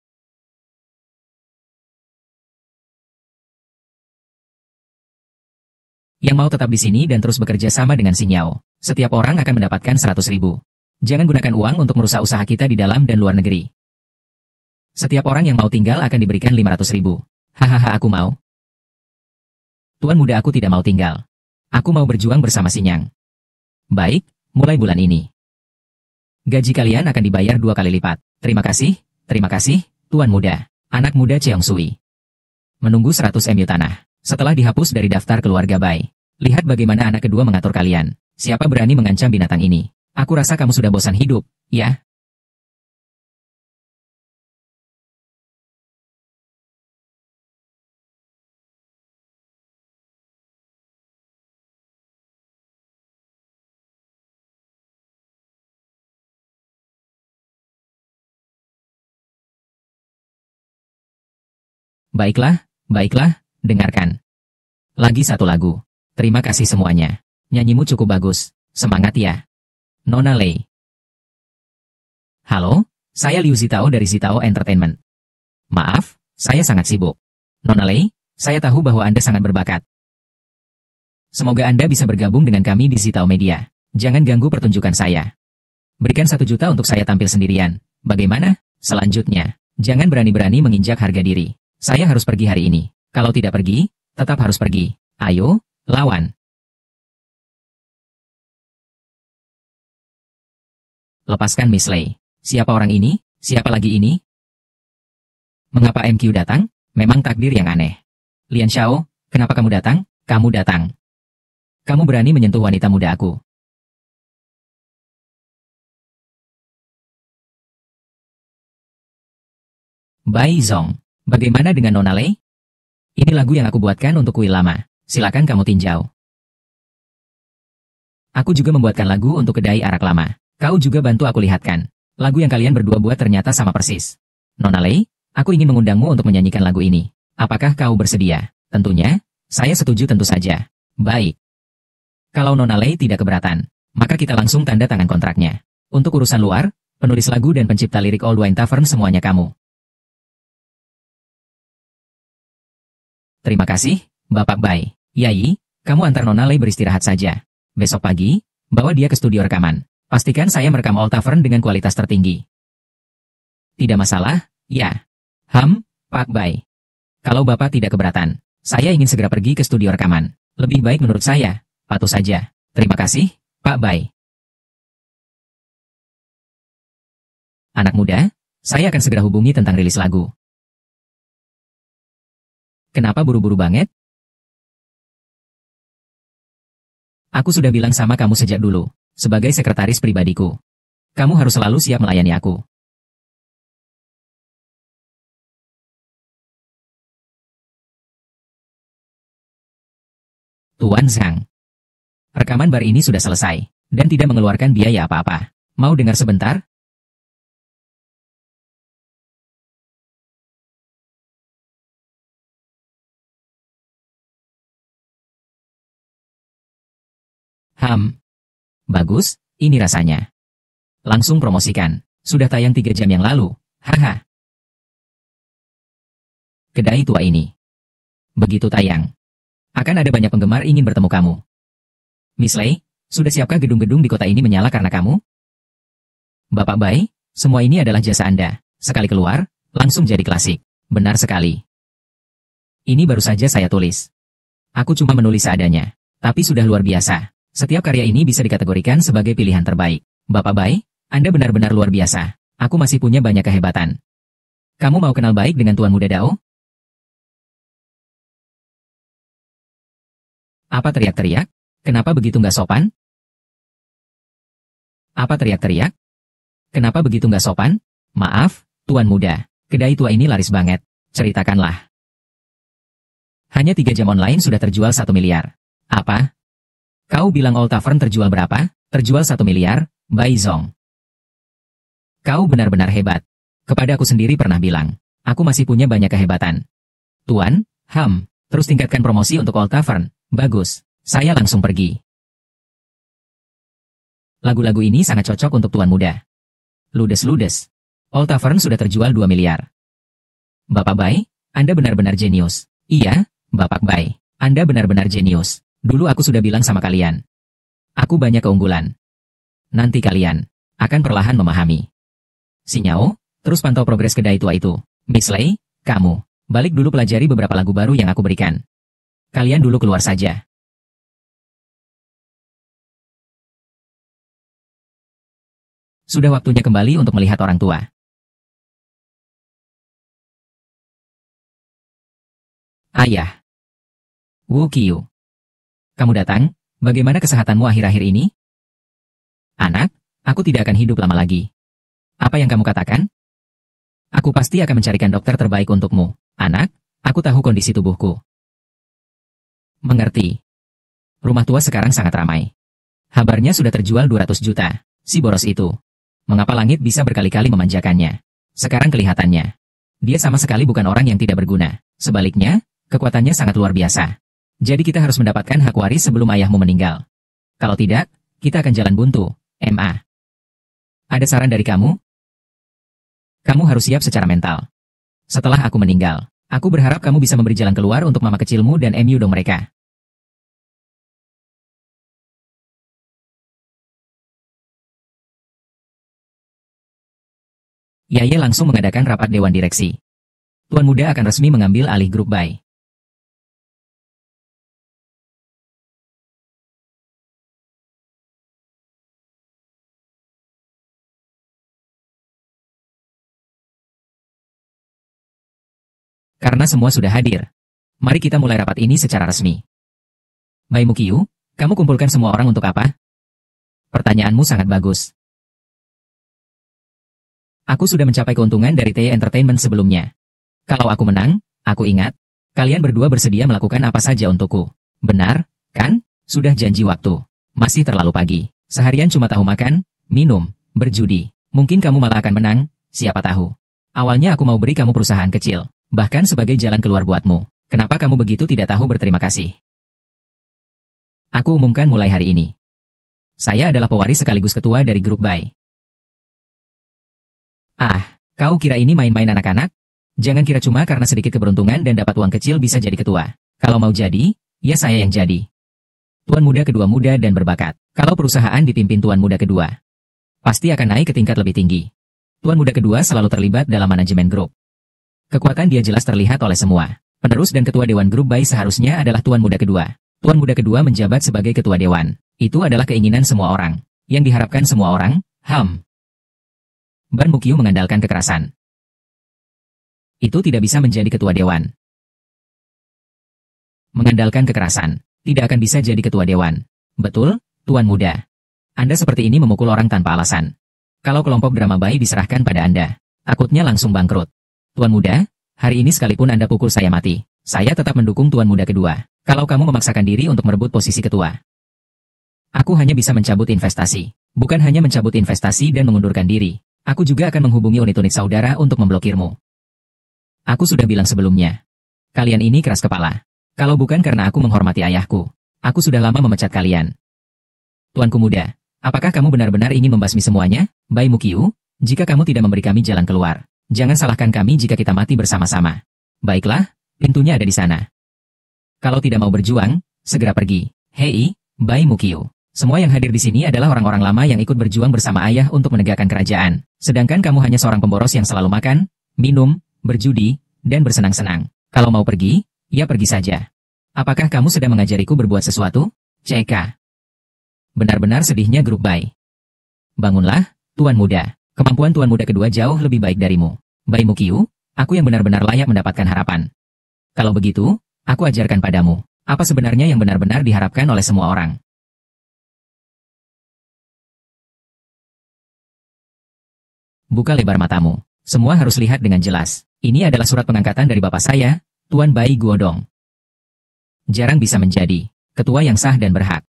Yang mau tetap di sini dan terus bekerja sama dengan Xinyao, setiap orang akan mendapatkan 100.000. Jangan gunakan uang untuk merusak usaha kita di dalam dan luar negeri. Setiap orang yang mau tinggal akan diberikan 500.000. Hahaha, aku mau. Tuan muda, aku tidak mau tinggal. Aku mau berjuang bersama Xinyang. Baik, mulai bulan ini. Gaji kalian akan dibayar 2 kali lipat. Terima kasih, Tuan muda. Anak muda Cheong Sui. Menunggu 100 MU tanah. Setelah dihapus dari daftar keluarga Bai. Lihat bagaimana anak kedua mengatur kalian. Siapa berani mengancam binatang ini? Aku rasa kamu sudah bosan hidup, ya? Baiklah, dengarkan. Lagi satu lagu. Terima kasih semuanya. Nyanyimu cukup bagus. Semangat ya. Nona Lei. Halo, saya Liu Zitao dari Zitao Entertainment. Maaf, saya sangat sibuk. Nona Lei, saya tahu bahwa Anda sangat berbakat. Semoga Anda bisa bergabung dengan kami di Zitao Media. Jangan ganggu pertunjukan saya. Berikan 1 juta untuk saya tampil sendirian. Bagaimana? Selanjutnya, jangan berani-berani menginjak harga diri. Saya harus pergi hari ini. Kalau tidak pergi, tetap harus pergi. Ayo, lawan. Lepaskan Miss Lei. Siapa orang ini? Siapa lagi ini? Mengapa MQ datang? Memang takdir yang aneh. Lian Xiao, kenapa kamu datang? Kamu datang. Kamu berani menyentuh wanita muda aku. Bai Zong. Bagaimana dengan Nona Lei? Ini lagu yang aku buatkan untuk kuil lama. Silakan kamu tinjau. Aku juga membuatkan lagu untuk kedai arak lama. Kau juga bantu aku lihatkan. Lagu yang kalian berdua buat ternyata sama persis. Nona Lei, aku ingin mengundangmu untuk menyanyikan lagu ini. Apakah kau bersedia? Tentunya, saya setuju tentu saja. Baik. Kalau Nona Lei tidak keberatan, maka kita langsung tanda tangan kontraknya. Untuk urusan luar, penulis lagu dan pencipta lirik Old Wine Tavern semuanya kamu. Terima kasih, Bapak Bai. Yai, kamu antar Nona Lei beristirahat saja. Besok pagi, bawa dia ke studio rekaman. Pastikan saya merekam Old Tavern dengan kualitas tertinggi. Tidak masalah, ya. Pak Bai. Kalau Bapak tidak keberatan, saya ingin segera pergi ke studio rekaman. Lebih baik menurut saya, patuh saja. Terima kasih, Pak Bai. Anak muda, saya akan segera hubungi tentang rilis lagu. Kenapa buru-buru banget? Aku sudah bilang sama kamu sejak dulu, sebagai sekretaris pribadiku. Kamu harus selalu siap melayani aku. Tuan Zhang. Rekaman bar ini sudah selesai, dan tidak mengeluarkan biaya apa-apa. Mau dengar sebentar? Bagus, ini rasanya. Langsung promosikan. Sudah tayang 3 jam yang lalu. Haha. Kedai tua ini. Begitu tayang, akan ada banyak penggemar ingin bertemu kamu. Miss Lei, sudah siapkah gedung-gedung di kota ini menyala karena kamu? Bapak Bai, semua ini adalah jasa Anda. Sekali keluar, langsung jadi klasik. Benar sekali. Ini baru saja saya tulis. Aku cuma menulis seadanya. Tapi sudah luar biasa. Setiap karya ini bisa dikategorikan sebagai pilihan terbaik. Bapak Bai, Anda benar-benar luar biasa. Aku masih punya banyak kehebatan. Kamu mau kenal baik dengan Tuan Muda Dao? Apa teriak-teriak? Kenapa begitu nggak sopan? Apa teriak-teriak? Kenapa begitu nggak sopan? Maaf, Tuan Muda. Kedai tua ini laris banget. Ceritakanlah. Hanya 3 jam online sudah terjual 1 miliar. Apa? Kau bilang Old Tavern terjual berapa? Terjual 1 miliar, Bai Zong. Kau benar-benar hebat. Kepada aku sendiri pernah bilang, aku masih punya banyak kehebatan. Tuan, terus tingkatkan promosi untuk Old Tavern. Bagus, saya langsung pergi. Lagu-lagu ini sangat cocok untuk Tuan Muda. Ludes-ludes. Old Tavern sudah terjual 2 miliar. Bapak Bai, Anda benar-benar jenius. Iya, Bapak Bai, Anda benar-benar jenius. Dulu aku sudah bilang sama kalian. Aku banyak keunggulan. Nanti kalian akan perlahan memahami. Xinyao, terus pantau progres kedai tua itu. Miss Lei, kamu, balik dulu pelajari beberapa lagu baru yang aku berikan. Kalian dulu keluar saja. Sudah waktunya kembali untuk melihat orang tua. Ayah. Wu Qiu. Kamu datang, bagaimana kesehatanmu akhir-akhir ini? Anak, aku tidak akan hidup lama lagi. Apa yang kamu katakan? Aku pasti akan mencarikan dokter terbaik untukmu. Anak, aku tahu kondisi tubuhku. Mengerti. Rumah tua sekarang sangat ramai. Habarnya sudah terjual 200 juta. Si boros itu. Mengapa langit bisa berkali-kali memanjakannya? Sekarang kelihatannya. Dia sama sekali bukan orang yang tidak berguna. Sebaliknya, kekuatannya sangat luar biasa. Jadi kita harus mendapatkan hak waris sebelum ayahmu meninggal. Kalau tidak, kita akan jalan buntu, Ma. Ada saran dari kamu? Kamu harus siap secara mental. Setelah aku meninggal, aku berharap kamu bisa memberi jalan keluar untuk mama kecilmu dan Yudong mereka. Yaye langsung mengadakan rapat dewan direksi. Tuan muda akan resmi mengambil alih grup Bai. Karena semua sudah hadir, mari kita mulai rapat ini secara resmi. Bai Mukiu, kamu kumpulkan semua orang untuk apa? Pertanyaanmu sangat bagus. Aku sudah mencapai keuntungan dari TE Entertainment sebelumnya. Kalau aku menang, aku ingat, kalian berdua bersedia melakukan apa saja untukku. Benar, kan? Sudah janji waktu. Masih terlalu pagi. Seharian cuma tahu makan, minum, berjudi. Mungkin kamu malah akan menang, siapa tahu. Awalnya aku mau beri kamu perusahaan kecil, bahkan sebagai jalan keluar buatmu. Kenapa kamu begitu tidak tahu berterima kasih? Aku umumkan mulai hari ini. Saya adalah pewaris sekaligus ketua dari grup Bai. Ah, kau kira ini main-main anak-anak? Jangan kira cuma karena sedikit keberuntungan dan dapat uang kecil bisa jadi ketua. Kalau mau jadi, ya saya yang jadi. Tuan muda kedua muda dan berbakat. Kalau perusahaan dipimpin tuan muda kedua, pasti akan naik ke tingkat lebih tinggi. Tuan muda kedua selalu terlibat dalam manajemen grup. Kekuatan dia jelas terlihat oleh semua. Penerus dan ketua dewan grup Bai seharusnya adalah tuan muda kedua. Tuan muda kedua menjabat sebagai ketua dewan. Itu adalah keinginan semua orang. Yang diharapkan semua orang, Ban Mukiu mengandalkan kekerasan. Itu tidak bisa menjadi ketua dewan. Mengandalkan kekerasan, tidak akan bisa jadi ketua dewan. Betul, Tuan Muda. Anda seperti ini memukul orang tanpa alasan. Kalau kelompok drama Bai diserahkan pada Anda, takutnya langsung bangkrut. Tuan Muda, hari ini sekalipun Anda pukul saya mati, saya tetap mendukung Tuan Muda kedua. Kalau kamu memaksakan diri untuk merebut posisi ketua, aku hanya bisa mencabut investasi. Bukan hanya mencabut investasi dan mengundurkan diri. Aku juga akan menghubungi unit-unit saudara untuk memblokirmu. Aku sudah bilang sebelumnya. Kalian ini keras kepala. Kalau bukan karena aku menghormati ayahku, aku sudah lama memecat kalian. Tuanku muda, apakah kamu benar-benar ingin membasmi semuanya? Bai Mukiu, jika kamu tidak memberi kami jalan keluar, jangan salahkan kami jika kita mati bersama-sama. Baiklah, pintunya ada di sana. Kalau tidak mau berjuang, segera pergi. Hei, Bai Mukiu. Semua yang hadir di sini adalah orang-orang lama yang ikut berjuang bersama ayah untuk menegakkan kerajaan. Sedangkan kamu hanya seorang pemboros yang selalu makan, minum, berjudi, dan bersenang-senang. Kalau mau pergi, ya pergi saja. Apakah kamu sedang mengajariku berbuat sesuatu? CK. Benar-benar sedihnya grup Bai. Bangunlah, Tuan Muda. Kemampuan Tuan Muda kedua jauh lebih baik darimu. Bai Mukiu, aku yang benar-benar layak mendapatkan harapan. Kalau begitu, aku ajarkan padamu, apa sebenarnya yang benar-benar diharapkan oleh semua orang. Buka lebar matamu. Semua harus lihat dengan jelas. Ini adalah surat pengangkatan dari bapak saya, Tuan Bai Guodong. Jarang bisa menjadi ketua yang sah dan berhak.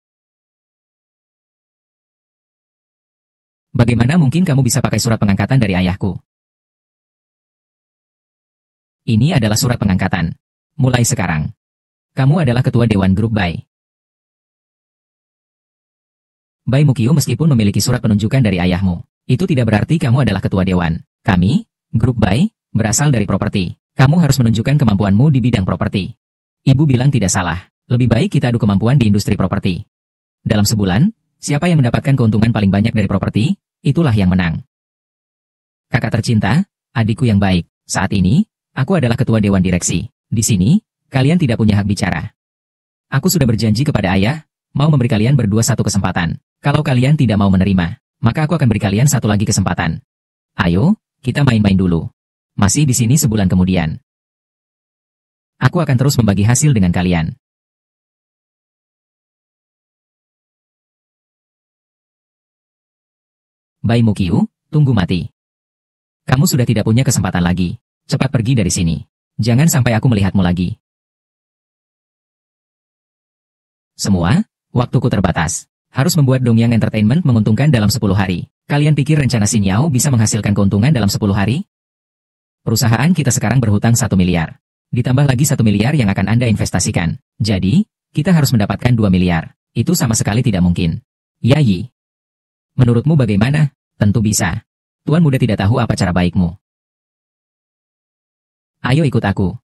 Bagaimana mungkin kamu bisa pakai surat pengangkatan dari ayahku? Ini adalah surat pengangkatan. Mulai sekarang, kamu adalah ketua dewan grup Bai. Bai Mukiu meskipun memiliki surat penunjukan dari ayahmu, itu tidak berarti kamu adalah ketua dewan. Kami, grup Bai, berasal dari properti. Kamu harus menunjukkan kemampuanmu di bidang properti. Ibu bilang tidak salah. Lebih baik kita adu kemampuan di industri properti. Dalam sebulan, siapa yang mendapatkan keuntungan paling banyak dari properti, itulah yang menang. Kakak tercinta, adikku yang baik, saat ini, aku adalah ketua dewan direksi. Di sini, kalian tidak punya hak bicara. Aku sudah berjanji kepada ayah, mau memberi kalian berdua satu kesempatan. Kalau kalian tidak mau menerima, maka aku akan beri kalian satu lagi kesempatan. Ayo, kita main-main dulu. Masih di sini sebulan kemudian. Aku akan terus membagi hasil dengan kalian. Bai Mukiu, tunggu mati. Kamu sudah tidak punya kesempatan lagi. Cepat pergi dari sini. Jangan sampai aku melihatmu lagi. Semua, waktuku terbatas. Harus membuat Dongyang Entertainment menguntungkan dalam 10 hari. Kalian pikir rencana Xinyao bisa menghasilkan keuntungan dalam 10 hari? Perusahaan kita sekarang berhutang 1 miliar. Ditambah lagi 1 miliar yang akan Anda investasikan. Jadi, kita harus mendapatkan 2 miliar. Itu sama sekali tidak mungkin. Yayi. Menurutmu bagaimana? Tentu bisa. Tuan muda tidak tahu apa cara baikmu. Ayo ikut aku.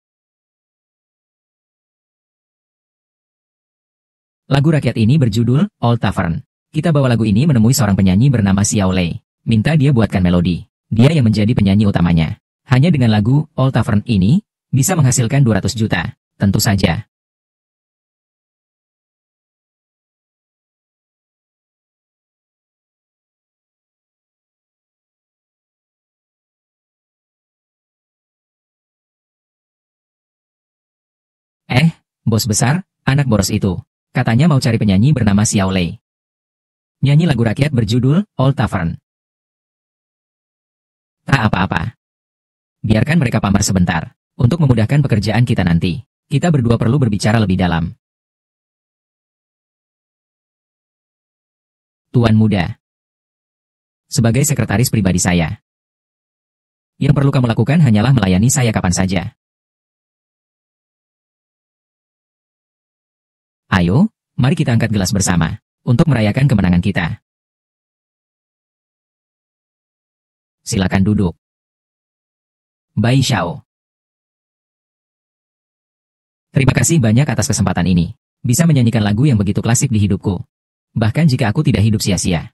Lagu rakyat ini berjudul Old Tavern. Kita bawa lagu ini menemui seorang penyanyi bernama Xiao Lei. Minta dia buatkan melodi. Dia yang menjadi penyanyi utamanya. Hanya dengan lagu Old Tavern ini, bisa menghasilkan 200 juta. Tentu saja. Bos besar, anak boros itu. Katanya mau cari penyanyi bernama Xiao Lei. Nyanyi lagu rakyat berjudul Old Tavern. Tak apa-apa. Biarkan mereka pamer sebentar. Untuk memudahkan pekerjaan kita nanti, kita berdua perlu berbicara lebih dalam. Tuan muda. Sebagai sekretaris pribadi saya, yang perlu kamu lakukan hanyalah melayani saya kapan saja. Ayo, mari kita angkat gelas bersama, untuk merayakan kemenangan kita. Silakan duduk. Bai Xiao. Terima kasih banyak atas kesempatan ini. Bisa menyanyikan lagu yang begitu klasik di hidupku. Bahkan jika aku tidak hidup sia-sia.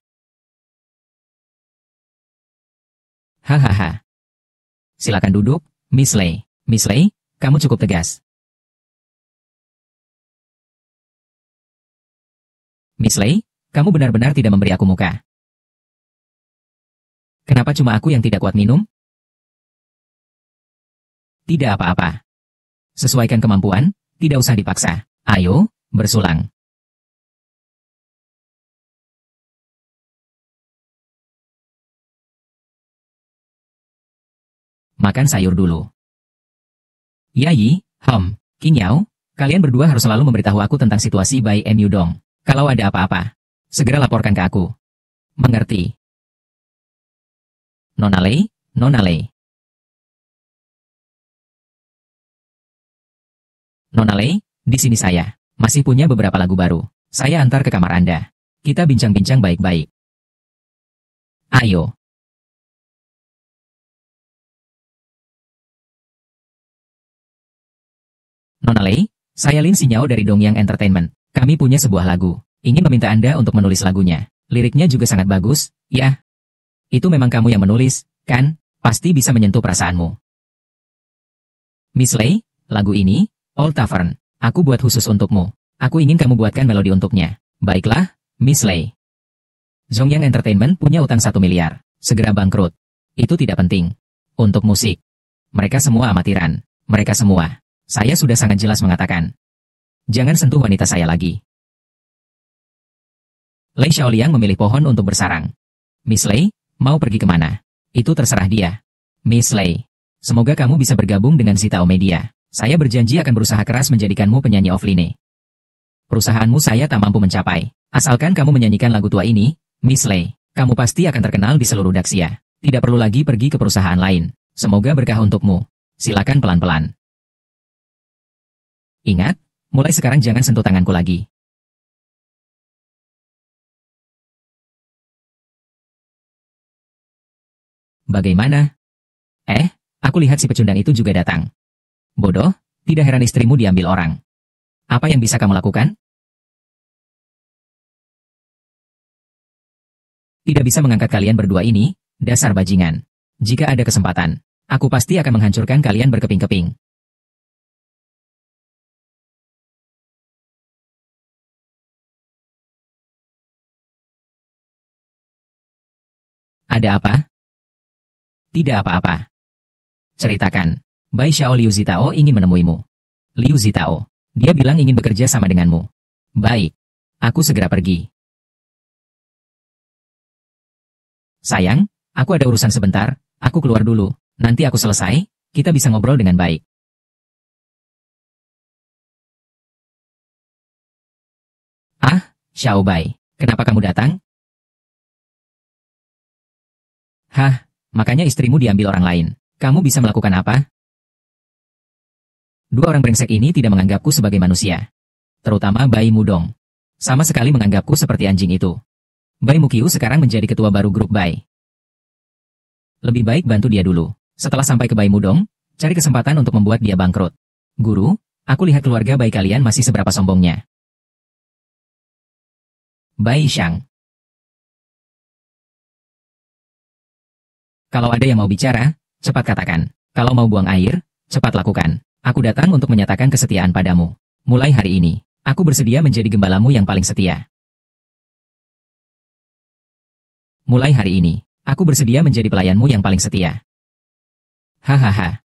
Hahaha. Silakan duduk, Miss Lei. Miss Lei, kamu cukup tegas. Miss Lei, kamu benar-benar tidak memberi aku muka. Kenapa cuma aku yang tidak kuat minum? Tidak apa-apa. Sesuaikan kemampuan, tidak usah dipaksa. Ayo, bersulang. Makan sayur dulu. Yayi, King Yao, kalian berdua harus selalu memberitahu aku tentang situasi Bai Mu Dong. Kalau ada apa-apa, segera laporkan ke aku. Mengerti? Nona Lei, Nona Lei. Nona Lei, di sini saya. Masih punya beberapa lagu baru. Saya antar ke kamar Anda. Kita bincang-bincang baik-baik. Ayo. Nona Lei, saya Lin Xinyao dari Dongyang Entertainment. Kami punya sebuah lagu. Ingin meminta Anda untuk menulis lagunya. Liriknya juga sangat bagus, ya. Itu memang kamu yang menulis, kan? Pasti bisa menyentuh perasaanmu. Miss Lei, lagu ini, Old Tavern, aku buat khusus untukmu. Aku ingin kamu buatkan melodi untuknya. Baiklah, Miss Lei. Dongyang Entertainment punya utang 1 miliar. Segera bangkrut. Itu tidak penting. Untuk musik. Mereka semua amatiran. Mereka semua. Saya sudah sangat jelas mengatakan. Jangan sentuh wanita saya lagi. Lei Xiaoliang memilih pohon untuk bersarang. Miss Lei, mau pergi kemana? Itu terserah dia. Miss Lei, semoga kamu bisa bergabung dengan Zitao Media. Saya berjanji akan berusaha keras menjadikanmu penyanyi offline. Perusahaanmu saya tak mampu mencapai. Asalkan kamu menyanyikan lagu tua ini, Miss Lei, kamu pasti akan terkenal di seluruh Daxia. Tidak perlu lagi pergi ke perusahaan lain. Semoga berkah untukmu. Silakan pelan-pelan. Ingat, mulai sekarang jangan sentuh tanganku lagi. Bagaimana? Aku lihat si pecundang itu juga datang. Bodoh, tidak heran istrimu diambil orang. Apa yang bisa kamu lakukan? Tidak bisa mengangkat kalian berdua ini, dasar bajingan. Jika ada kesempatan, aku pasti akan menghancurkan kalian berkeping-keping. Ada apa? Tidak apa-apa. Ceritakan. Bai Xiao Liu Zitao ingin menemuimu. Liu Zitao. Dia bilang ingin bekerja sama denganmu. Baik. Aku segera pergi. Sayang, aku ada urusan sebentar, aku keluar dulu. Nanti aku selesai, kita bisa ngobrol dengan baik. Ah, Xiao Bai, kenapa kamu datang? Hah, makanya istrimu diambil orang lain. Kamu bisa melakukan apa? Dua orang brengsek ini tidak menganggapku sebagai manusia. Terutama Bai Mudong. Sama sekali menganggapku seperti anjing itu. Bai Mukiu sekarang menjadi ketua baru grup Bai. Lebih baik bantu dia dulu. Setelah sampai ke Bai Mudong, cari kesempatan untuk membuat dia bangkrut. Guru, aku lihat keluarga Bai kalian masih seberapa sombongnya. Bai Shang. Kalau ada yang mau bicara, cepat katakan. Kalau mau buang air, cepat lakukan. Aku datang untuk menyatakan kesetiaan padamu. Mulai hari ini, aku bersedia menjadi gembalamu yang paling setia. Mulai hari ini, aku bersedia menjadi pelayanmu yang paling setia. Hahaha.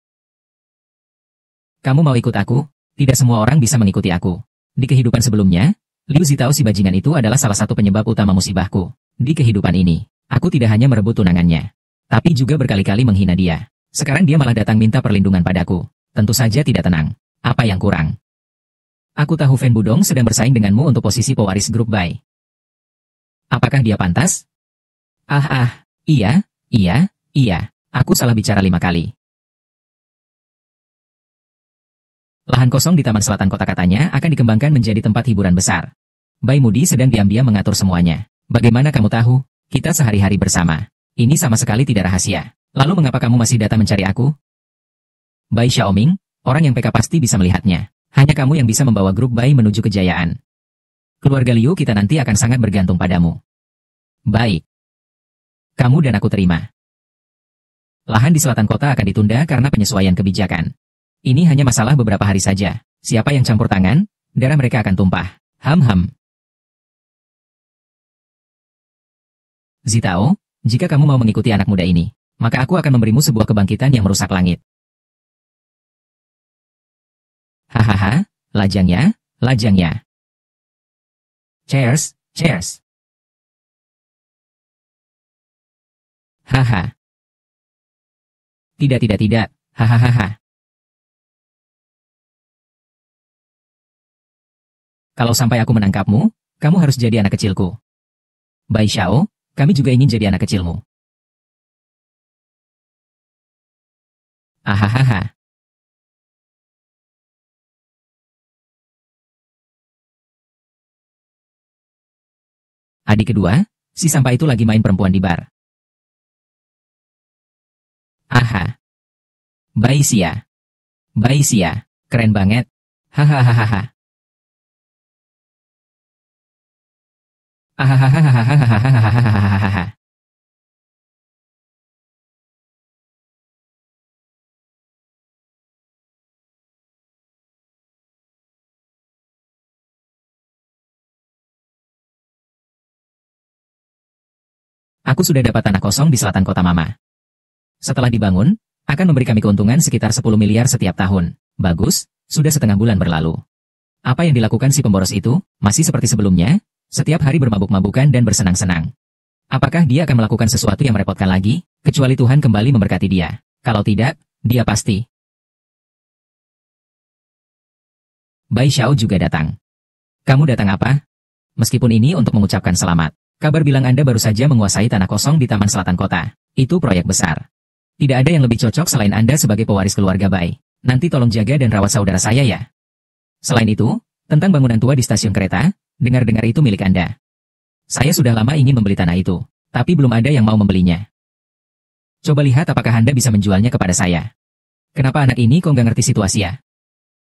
Kamu mau ikut aku? Tidak semua orang bisa mengikuti aku. Di kehidupan sebelumnya, Liu Zitao si bajingan itu adalah salah satu penyebab utama musibahku. Di kehidupan ini, aku tidak hanya merebut tunangannya, tapi juga berkali-kali menghina dia. Sekarang dia malah datang minta perlindungan padaku. Tentu saja tidak tenang. Apa yang kurang? Aku tahu Fen Budong sedang bersaing denganmu untuk posisi pewaris grup Bai. Apakah dia pantas? Iya. Aku salah bicara 5 kali. Lahan kosong di Taman Selatan kota katanya akan dikembangkan menjadi tempat hiburan besar. Bai Mudi sedang diam-diam mengatur semuanya. Bagaimana kamu tahu? Kita sehari-hari bersama. Ini sama sekali tidak rahasia. Lalu mengapa kamu masih datang mencari aku? Bai Xiaoming, orang yang PK pasti bisa melihatnya. Hanya kamu yang bisa membawa grup Bai menuju kejayaan. Keluarga Liu kita nanti akan sangat bergantung padamu. Baik. Kamu dan aku terima. Lahan di selatan kota akan ditunda karena penyesuaian kebijakan. Ini hanya masalah beberapa hari saja. Siapa yang campur tangan, darah mereka akan tumpah. Ham. Zitao, jika kamu mau mengikuti anak muda ini, maka aku akan memberimu sebuah kebangkitan yang merusak langit. Hahaha, lajangnya. Cheers. Haha. Tidak. Hahaha. Kalau sampai aku menangkapmu, kamu harus jadi anak kecilku. Bai Xiao, kami juga ingin jadi anak kecilmu. Ahahaha. Adik kedua, si sampah itu lagi main perempuan di bar. Aha. Bai Xia, keren banget. Hahaha. Hahaha. Aku sudah dapat tanah kosong di selatan kota Mama. Setelah dibangun, akan memberi kami keuntungan sekitar 10 miliar setiap tahun. Bagus, sudah setengah bulan berlalu. Apa yang dilakukan si pemboros itu, masih seperti sebelumnya, setiap hari bermabuk-mabukan dan bersenang-senang. Apakah dia akan melakukan sesuatu yang merepotkan lagi, kecuali Tuhan kembali memberkati dia? Kalau tidak, dia pasti. Bai Xiao juga datang. Kamu datang apa? Meskipun ini untuk mengucapkan selamat. Kabar bilang Anda baru saja menguasai tanah kosong di Taman Selatan Kota. Itu proyek besar. Tidak ada yang lebih cocok selain Anda sebagai pewaris keluarga Bai. Nanti tolong jaga dan rawat saudara saya ya. Selain itu, tentang bangunan tua di stasiun kereta, dengar-dengar itu milik Anda. Saya sudah lama ingin membeli tanah itu, tapi belum ada yang mau membelinya. Coba lihat apakah Anda bisa menjualnya kepada saya. Kenapa anak ini kok nggak ngerti situasi ya?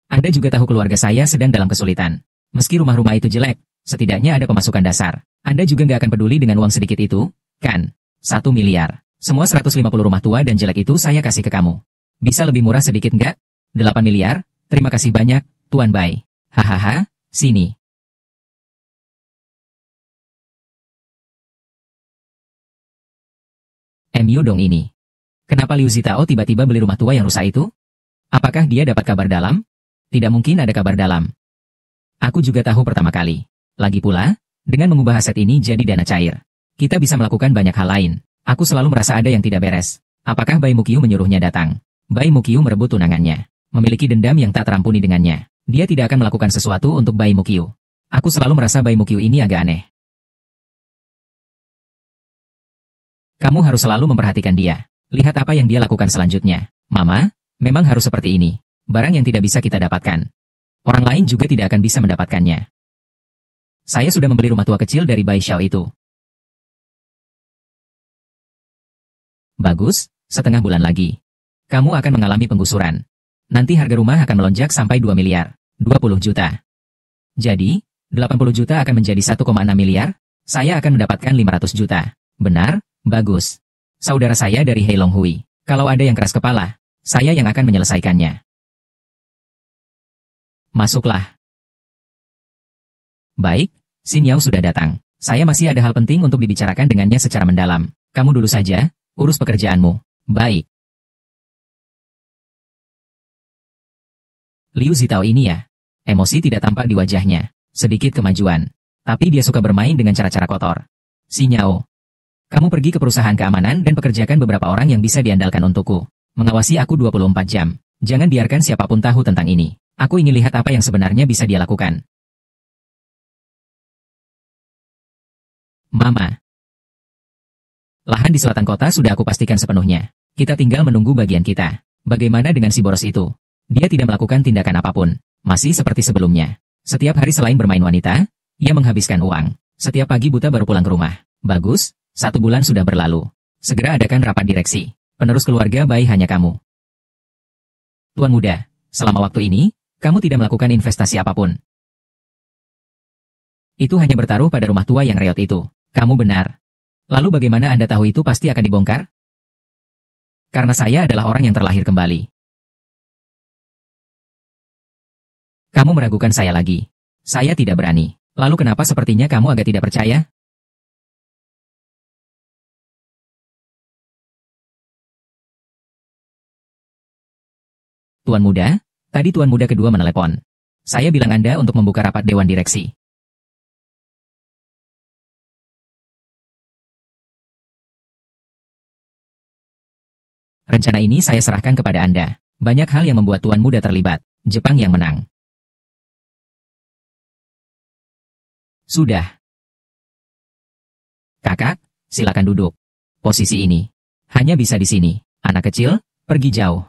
Anda juga tahu keluarga saya sedang dalam kesulitan. Meski rumah-rumah itu jelek, setidaknya ada pemasukan dasar. Anda juga nggak akan peduli dengan uang sedikit itu, kan? 1 miliar. Semua 150 rumah tua dan jelek itu saya kasih ke kamu. Bisa lebih murah sedikit nggak? 8 miliar? Terima kasih banyak, Tuan Bai. Hahaha, sini. MU dong ini. Kenapa Liu Zitao tiba-tiba beli rumah tua yang rusak itu? Apakah dia dapat kabar dalam? Tidak mungkin ada kabar dalam. Aku juga tahu pertama kali. Lagi pula, dengan mengubah aset ini jadi dana cair, kita bisa melakukan banyak hal lain. Aku selalu merasa ada yang tidak beres. Apakah Bai Muqiu menyuruhnya datang? Bai Muqiu merebut tunangannya. Memiliki dendam yang tak terampuni dengannya. Dia tidak akan melakukan sesuatu untuk Bai Muqiu. Aku selalu merasa Bai Muqiu ini agak aneh. Kamu harus selalu memperhatikan dia. Lihat apa yang dia lakukan selanjutnya. Mama, memang harus seperti ini. Barang yang tidak bisa kita dapatkan. Orang lain juga tidak akan bisa mendapatkannya. Saya sudah membeli rumah tua kecil dari Bai Xiao itu. Bagus, setengah bulan lagi. Kamu akan mengalami penggusuran. Nanti harga rumah akan melonjak sampai 2 miliar. 20 juta. Jadi, 80 juta akan menjadi 1,6 miliar. Saya akan mendapatkan 500 juta. Benar? Bagus. Saudara saya dari Heilong Hui. Kalau ada yang keras kepala, saya yang akan menyelesaikannya. Masuklah. Baik, Xin Yao sudah datang. Saya masih ada hal penting untuk dibicarakan dengannya secara mendalam. Kamu dulu saja, urus pekerjaanmu. Baik. Liu Zitao ini ya. Emosi tidak tampak di wajahnya. Sedikit kemajuan. Tapi dia suka bermain dengan cara-cara kotor. Xin Yao. Kamu pergi ke perusahaan keamanan dan pekerjakan beberapa orang yang bisa diandalkan untukku. Mengawasi aku 24 jam. Jangan biarkan siapapun tahu tentang ini. Aku ingin lihat apa yang sebenarnya bisa dia lakukan. Mama. Lahan di selatan kota sudah aku pastikan sepenuhnya. Kita tinggal menunggu bagian kita. Bagaimana dengan si boros itu? Dia tidak melakukan tindakan apapun. Masih seperti sebelumnya. Setiap hari selain bermain wanita, ia menghabiskan uang. Setiap pagi buta baru pulang ke rumah. Bagus. 1 bulan sudah berlalu. Segera adakan rapat direksi. Penerus keluarga Bai hanya kamu. Tuan muda, selama waktu ini, kamu tidak melakukan investasi apapun. Itu hanya bertaruh pada rumah tua yang reot itu. Kamu benar. Lalu bagaimana Anda tahu itu pasti akan dibongkar? Karena saya adalah orang yang terlahir kembali. Kamu meragukan saya lagi. Saya tidak berani. Lalu kenapa sepertinya kamu agak tidak percaya? Tuan muda, tadi tuan muda kedua menelepon. Saya bilang Anda untuk membuka rapat dewan direksi. Rencana ini saya serahkan kepada Anda. Banyak hal yang membuat tuan muda terlibat. Jepang yang menang. Sudah. Kakak, silakan duduk. Posisi ini. Hanya bisa di sini. Anak kecil, pergi jauh.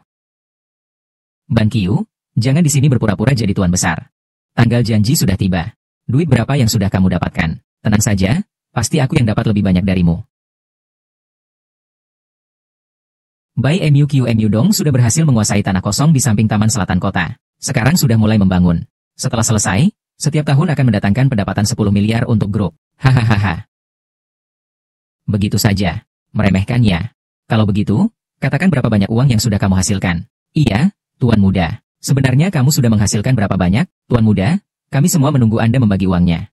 Ban Qiu, jangan di sini berpura-pura jadi tuan besar. Tanggal janji sudah tiba. Duit berapa yang sudah kamu dapatkan? Tenang saja, pasti aku yang dapat lebih banyak darimu. Bai MU Dong sudah berhasil menguasai tanah kosong di samping taman selatan kota. Sekarang sudah mulai membangun. Setelah selesai, setiap tahun akan mendatangkan pendapatan 10 miliar untuk grup. Hahaha. Begitu saja. Meremehkan ya. Kalau begitu, katakan berapa banyak uang yang sudah kamu hasilkan. Iya, Tuan Muda. Sebenarnya kamu sudah menghasilkan berapa banyak, Tuan Muda? Kami semua menunggu Anda membagi uangnya.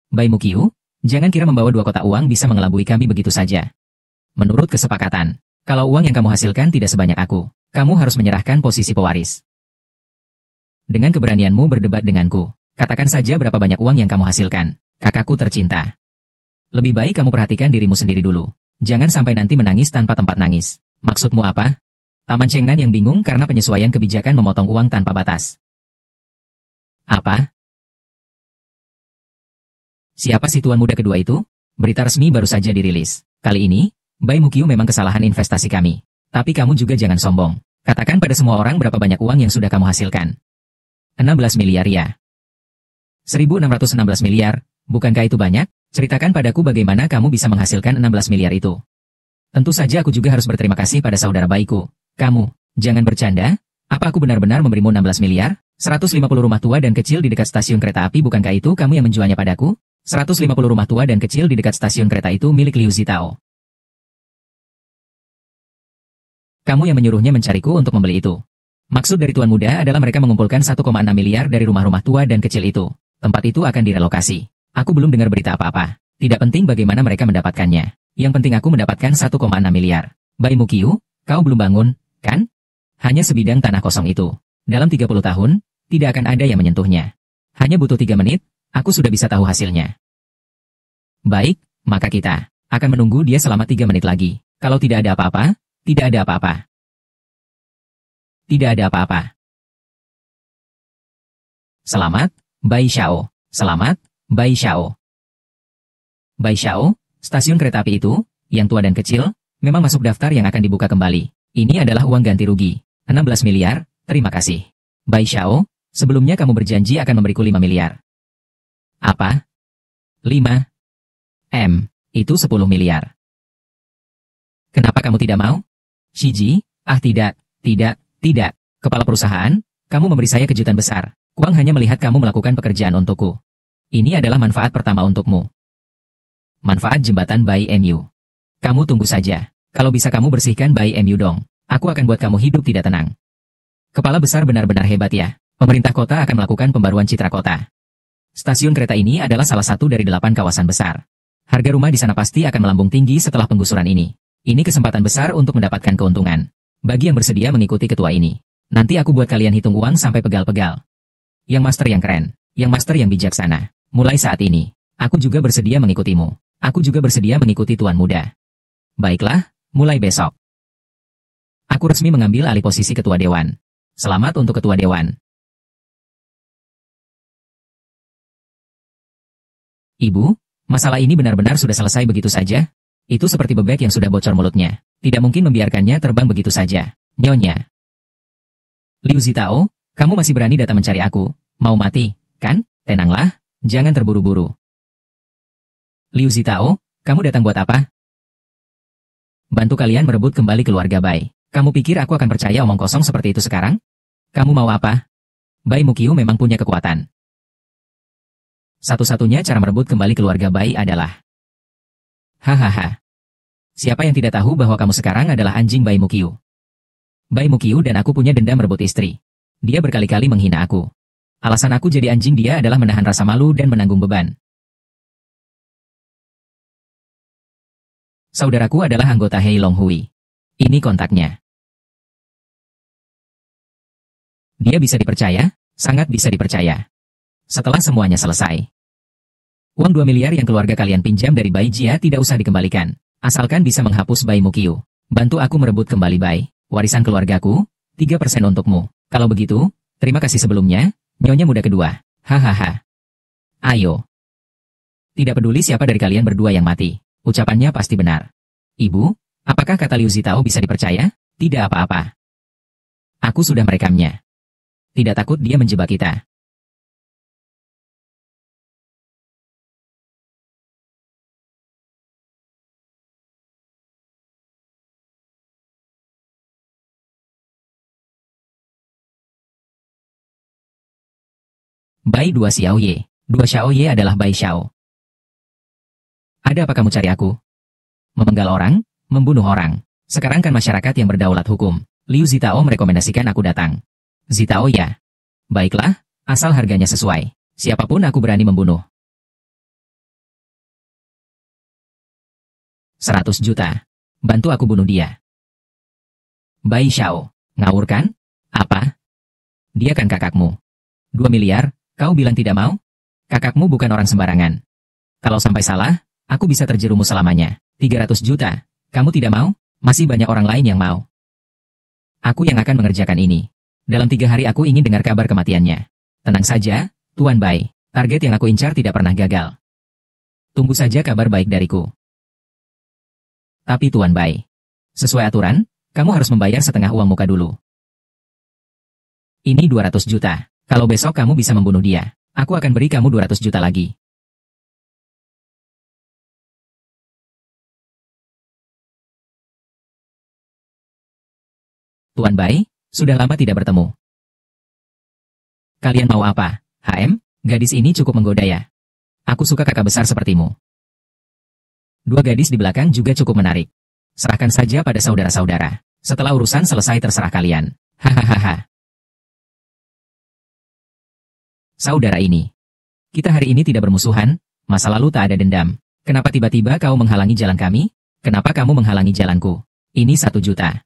Bai Muqiu, jangan kira membawa 2 kotak uang bisa mengelabui kami begitu saja. Menurut kesepakatan, kalau uang yang kamu hasilkan tidak sebanyak aku, kamu harus menyerahkan posisi pewaris. Dengan keberanianmu berdebat denganku, katakan saja berapa banyak uang yang kamu hasilkan, kakakku tercinta. Lebih baik kamu perhatikan dirimu sendiri dulu. Jangan sampai nanti menangis tanpa tempat nangis. Maksudmu apa? Taman Chengnan yang bingung karena penyesuaian kebijakan memotong uang tanpa batas. Apa? Siapa si tuan muda kedua itu? Berita resmi baru saja dirilis. Kali ini, Bai Muqiu memang kesalahan investasi kami. Tapi kamu juga jangan sombong. Katakan pada semua orang berapa banyak uang yang sudah kamu hasilkan. 16 miliar ya. 1.616 miliar, bukankah itu banyak? Ceritakan padaku bagaimana kamu bisa menghasilkan 16 miliar itu. Tentu saja aku juga harus berterima kasih pada saudara baikku. Kamu, jangan bercanda. Apa aku benar-benar memberimu 16 miliar? 150 rumah tua dan kecil di dekat stasiun kereta api, bukankah itu kamu yang menjualnya padaku? 150 rumah tua dan kecil di dekat stasiun kereta itu milik Liu Zitao. Kamu yang menyuruhnya mencariku untuk membeli itu. Maksud dari Tuan Muda adalah mereka mengumpulkan 1,6 miliar dari rumah-rumah tua dan kecil itu. Tempat itu akan direlokasi. Aku belum dengar berita apa-apa. Tidak penting bagaimana mereka mendapatkannya. Yang penting aku mendapatkan 1,6 miliar. Bai Mukiu, kau belum bangun, kan? Hanya sebidang tanah kosong itu. Dalam 30 tahun, tidak akan ada yang menyentuhnya. Hanya butuh 3 menit, aku sudah bisa tahu hasilnya. Baik, maka kita akan menunggu dia selama 3 menit lagi. Kalau tidak ada apa-apa, tidak ada apa-apa. Tidak ada apa-apa. Selamat, Bai Xiao. Selamat, Bai Xiao. Bai Xiao, stasiun kereta api itu, yang tua dan kecil, memang masuk daftar yang akan dibuka kembali. Ini adalah uang ganti rugi. 16 miliar, terima kasih. Bai Xiao, sebelumnya kamu berjanji akan memberiku 5 miliar. Apa? 5 M, itu 10 miliar. Kenapa kamu tidak mau? Shiji, tidak. Kepala perusahaan, kamu memberi saya kejutan besar. Kuang hanya melihat kamu melakukan pekerjaan untukku. Ini adalah manfaat pertama untukmu. Manfaat jembatan Bai MU. Kamu tunggu saja. Kalau bisa kamu bersihkan Bai MU dong. Aku akan buat kamu hidup tidak tenang. Kepala besar benar-benar hebat ya. Pemerintah kota akan melakukan pembaruan citra kota. Stasiun kereta ini adalah salah satu dari 8 kawasan besar. Harga rumah di sana pasti akan melambung tinggi setelah penggusuran ini. Ini kesempatan besar untuk mendapatkan keuntungan. Bagi yang bersedia mengikuti ketua ini. Nanti aku buat kalian hitung uang sampai pegal-pegal. Yang master yang keren. Yang master yang bijaksana. Mulai saat ini, aku juga bersedia mengikutimu. Aku juga bersedia mengikuti Tuan Muda. Baiklah, mulai besok. Aku resmi mengambil alih posisi ketua dewan. Selamat untuk ketua dewan. Ibu, masalah ini benar-benar sudah selesai begitu saja? Itu seperti bebek yang sudah bocor mulutnya. Tidak mungkin membiarkannya terbang begitu saja. Nyonya. Liu Zitao, kamu masih berani datang mencari aku? Mau mati, kan? Tenanglah, jangan terburu-buru. Liu Zitao, kamu datang buat apa? Bantu kalian merebut kembali keluarga Bai. Kamu pikir aku akan percaya omong kosong seperti itu sekarang? Kamu mau apa? Bai Mukiu memang punya kekuatan. Satu-satunya cara merebut kembali keluarga Bai adalah... Hahaha. Siapa yang tidak tahu bahwa kamu sekarang adalah anjing Bai Mukiu? Bai Mukiu dan aku punya dendam merebut istri. Dia berkali-kali menghina aku. Alasan aku jadi anjing dia adalah menahan rasa malu dan menanggung beban. Saudaraku adalah anggota Hei Long Hui. Ini kontaknya. Dia bisa dipercaya, sangat bisa dipercaya. Setelah semuanya selesai. Uang 2 miliar yang keluarga kalian pinjam dari Bai Jia tidak usah dikembalikan. Asalkan bisa menghapus Bai Mukiu. Bantu aku merebut kembali Bai. Warisan keluargaku, 3% untukmu. Kalau begitu, terima kasih sebelumnya, Nyonya Muda kedua. Hahaha. Ayo. Tidak peduli siapa dari kalian berdua yang mati. Ucapannya pasti benar. Ibu, apakah kata Liu Zitao bisa dipercaya? Tidak apa-apa. Aku sudah merekamnya. Tidak takut dia menjebak kita. Bai Dua Xiaoye. Dua Xiaoye adalah Bai Xiao. Ada apa kamu cari aku? Memenggal orang, membunuh orang. Sekarang kan masyarakat yang berdaulat hukum. Liu Zitao merekomendasikan aku datang. Zitao ya. Baiklah, asal harganya sesuai. Siapapun aku berani membunuh. 100 juta. Bantu aku bunuh dia. Bai Xiao. Ngawur kan? Apa? Dia kan kakakmu. 2 miliar, kau bilang tidak mau? Kakakmu bukan orang sembarangan. Kalau sampai salah, aku bisa terjerumus selamanya. 300 juta. Kamu tidak mau? Masih banyak orang lain yang mau. Aku yang akan mengerjakan ini. Dalam 3 hari aku ingin dengar kabar kematiannya. Tenang saja, Tuan Bai. Target yang aku incar tidak pernah gagal. Tunggu saja kabar baik dariku. Tapi Tuan Bai, sesuai aturan, kamu harus membayar setengah uang muka dulu. Ini 200 juta. Kalau besok kamu bisa membunuh dia, aku akan beri kamu 200 juta lagi. Tuan Bai, sudah lama tidak bertemu. Kalian mau apa, HM? Gadis ini cukup menggoda ya. Aku suka kakak besar sepertimu. Dua gadis di belakang juga cukup menarik. Serahkan saja pada saudara-saudara. Setelah urusan selesai terserah kalian. Hahaha. Saudara ini. Kita hari ini tidak bermusuhan, masa lalu tak ada dendam. Kenapa tiba-tiba kau menghalangi jalan kami? Kenapa kamu menghalangi jalanku? Ini 1 juta.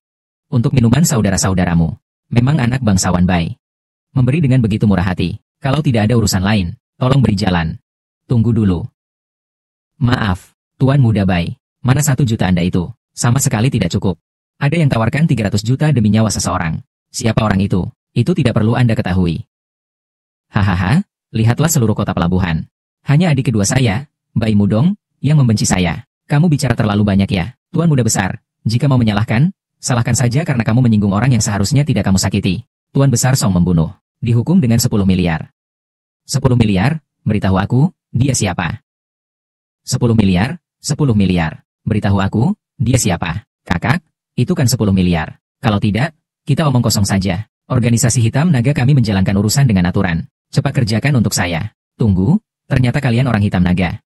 Untuk minuman saudara-saudaramu. Memang anak bangsawan Bai. Memberi dengan begitu murah hati. Kalau tidak ada urusan lain, tolong beri jalan. Tunggu dulu. Maaf, Tuan Muda Bai. Mana 1 juta Anda itu? Sama sekali tidak cukup. Ada yang tawarkan 300 juta demi nyawa seseorang. Siapa orang itu? Itu tidak perlu Anda ketahui. Hahaha, lihatlah seluruh kota pelabuhan. Hanya adik kedua saya, Bai Mudong, yang membenci saya. Kamu bicara terlalu banyak ya, Tuan Muda Besar. Jika mau menyalahkan, salahkan saja karena kamu menyinggung orang yang seharusnya tidak kamu sakiti. Tuan Besar Song membunuh. Dihukum dengan 10 miliar. 10 miliar? Beritahu aku, dia siapa? 10 miliar? 10 miliar. Beritahu aku, dia siapa? Kakak? Itu kan 10 miliar. Kalau tidak, kita omong kosong saja. Organisasi Hitam Naga kami menjalankan urusan dengan aturan. Cepat kerjakan untuk saya. Tunggu, ternyata kalian orang Hitam Naga.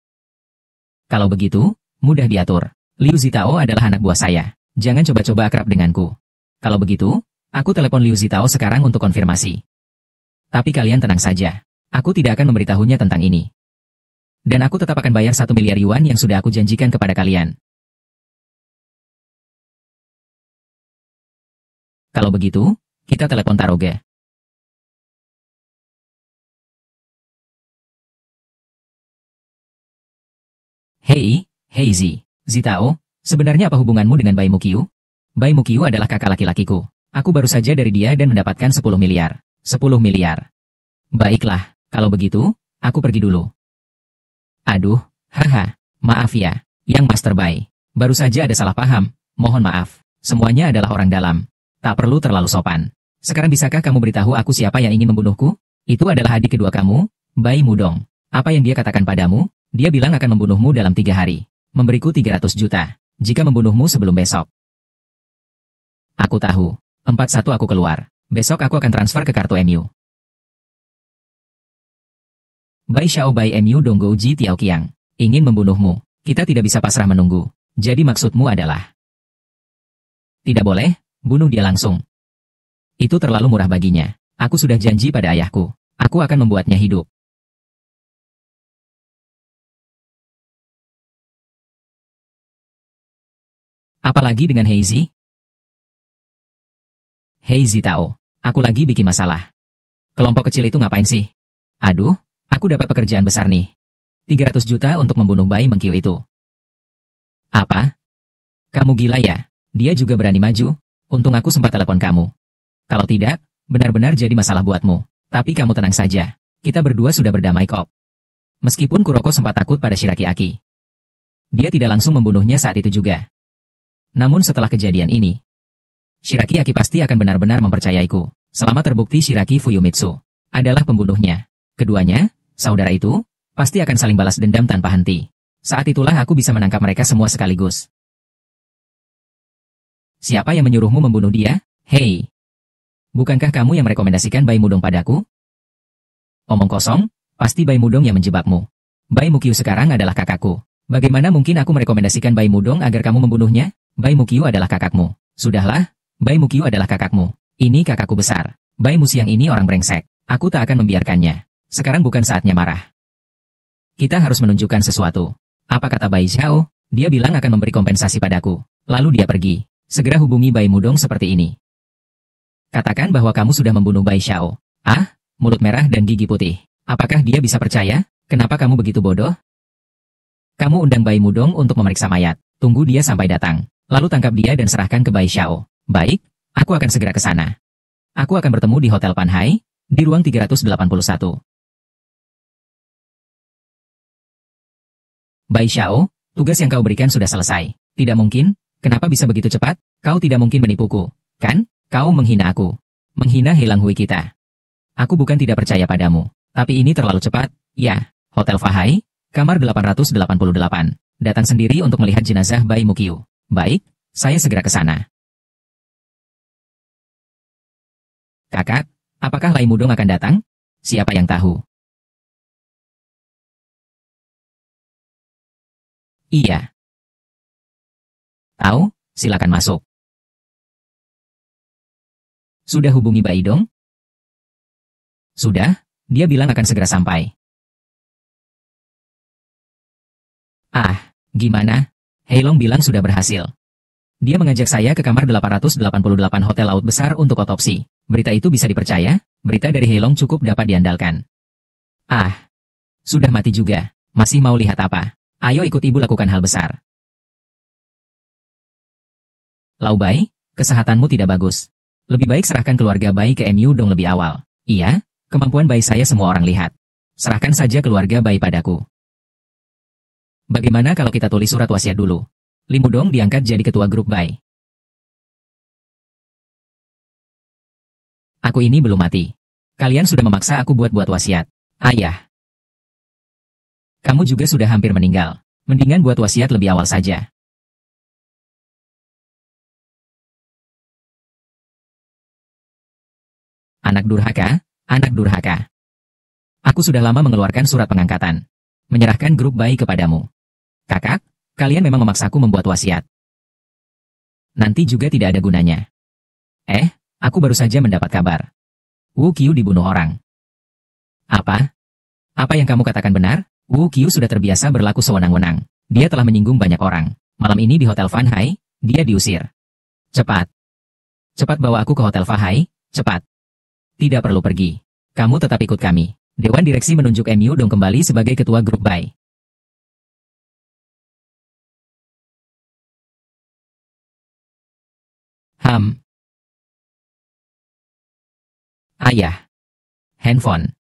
Kalau begitu, mudah diatur. Liu Zitao adalah anak buah saya. Jangan coba-coba akrab denganku. Kalau begitu, aku telepon Liu Zitao sekarang untuk konfirmasi. Tapi kalian tenang saja. Aku tidak akan memberitahunya tentang ini. Dan aku tetap akan bayar 1 miliar yuan yang sudah aku janjikan kepada kalian. Kalau begitu, kita telepon Taroge. Hei Zitao, sebenarnya apa hubunganmu dengan Bai Muqiu? Bai Muqiu adalah kakak laki-lakiku. Aku baru saja dari dia dan mendapatkan 10 miliar. 10 miliar. Baiklah, kalau begitu, aku pergi dulu. Aduh, haha, maaf ya, Yang Master Bai. Baru saja ada salah paham, mohon maaf. Semuanya adalah orang dalam. Tak perlu terlalu sopan. Sekarang bisakah kamu beritahu aku siapa yang ingin membunuhku? Itu adalah adik kedua kamu, Bai Mudong. Apa yang dia katakan padamu? Dia bilang akan membunuhmu dalam 3 hari. Memberiku 300 juta. Jika membunuhmu sebelum besok. Aku tahu. 41 aku keluar. Besok aku akan transfer ke kartu MU. Bai Xiao Bai MU Donggo Ji Tiao Qiang. Ingin membunuhmu. Kita tidak bisa pasrah menunggu. Jadi maksudmu adalah... Tidak boleh, bunuh dia langsung. Itu terlalu murah baginya. Aku sudah janji pada ayahku. Aku akan membuatnya hidup. Apalagi dengan Heizi? Heizi Tao, aku lagi bikin masalah. Kelompok kecil itu ngapain sih? Aduh, aku dapat pekerjaan besar nih. 300 juta untuk membunuh Bai Mengkiu itu. Apa? Kamu gila ya? Dia juga berani maju? Untung aku sempat telepon kamu. Kalau tidak, benar-benar jadi masalah buatmu. Tapi kamu tenang saja. Kita berdua sudah berdamai kok. Meskipun Kuroko sempat takut pada Shiraki Aki. Dia tidak langsung membunuhnya saat itu juga. Namun setelah kejadian ini, Shiraki Aki pasti akan benar-benar mempercayaiku. Selama terbukti Shiraki Fuyumitsu adalah pembunuhnya. Keduanya, saudara itu, pasti akan saling balas dendam tanpa henti. Saat itulah aku bisa menangkap mereka semua sekaligus. Siapa yang menyuruhmu membunuh dia? Hei! Bukankah kamu yang merekomendasikan Bai Mudong padaku? Omong kosong, pasti Bai Mudong yang menjebakmu. Bai Muqiu sekarang adalah kakakku. Bagaimana mungkin aku merekomendasikan Bai Mudong agar kamu membunuhnya? Bai Muqiu adalah kakakmu. Sudahlah, Bai Muqiu adalah kakakmu. Ini kakakku besar. Bai Musiang ini orang brengsek. Aku tak akan membiarkannya. Sekarang bukan saatnya marah. Kita harus menunjukkan sesuatu. Apa kata Bai Xiao? Dia bilang akan memberi kompensasi padaku. Lalu dia pergi. Segera hubungi Bai Mudong seperti ini. Katakan bahwa kamu sudah membunuh Bai Xiao. Ah, mulut merah dan gigi putih. Apakah dia bisa percaya? Kenapa kamu begitu bodoh? Kamu undang Bai Mudong untuk memeriksa mayat. Tunggu dia sampai datang. Lalu tangkap dia dan serahkan ke Bai Xiao. Baik, aku akan segera ke sana. Aku akan bertemu di Hotel Panhai, di ruang 381. Bai Xiao, tugas yang kau berikan sudah selesai. Tidak mungkin, kenapa bisa begitu cepat? Kau tidak mungkin menipuku, kan? Kau menghina aku. Menghina Hilang Hui kita. Aku bukan tidak percaya padamu, tapi ini terlalu cepat. Ya, Hotel Fahai, kamar 888. Datang sendiri untuk melihat jenazah Bai Muqiu. Baik, saya segera ke sana. Kakak, apakah Lai Mudong akan datang? Siapa yang tahu? Iya. Tahu? Silakan masuk. Sudah hubungi Bai Dong? Sudah, dia bilang akan segera sampai. Ah, gimana? Heilong bilang sudah berhasil. Dia mengajak saya ke kamar 888 Hotel Laut Besar untuk otopsi. Berita itu bisa dipercaya? Berita dari Heilong cukup dapat diandalkan. Ah, sudah mati juga. Masih mau lihat apa? Ayo ikut ibu lakukan hal besar. Lau Bai, kesehatanmu tidak bagus. Lebih baik serahkan keluarga Bai ke MU Dong lebih awal. Iya, kemampuan Bai saya semua orang lihat. Serahkan saja keluarga Bai padaku. Bagaimana kalau kita tulis surat wasiat dulu? Li Mudong diangkat jadi ketua grup Bai. Aku ini belum mati. Kalian sudah memaksa aku buat wasiat. Ayah. Kamu juga sudah hampir meninggal. Mendingan buat wasiat lebih awal saja. Anak durhaka, anak durhaka. Aku sudah lama mengeluarkan surat pengangkatan. Menyerahkan grup Bai kepadamu. Kakak, kalian memang memaksaku membuat wasiat. Nanti juga tidak ada gunanya. Aku baru saja mendapat kabar. Wu Qiu dibunuh orang. Apa? Apa yang kamu katakan benar? Wu Qiu sudah terbiasa berlaku sewenang-wenang. Dia telah menyinggung banyak orang. Malam ini di Hotel Fan Hai, dia diusir. Cepat. Cepat bawa aku ke Hotel Fan Hai, cepat. Tidak perlu pergi. Kamu tetap ikut kami. Dewan Direksi menunjuk MU Dong kembali sebagai ketua grup Bai. Ayah. Handphone.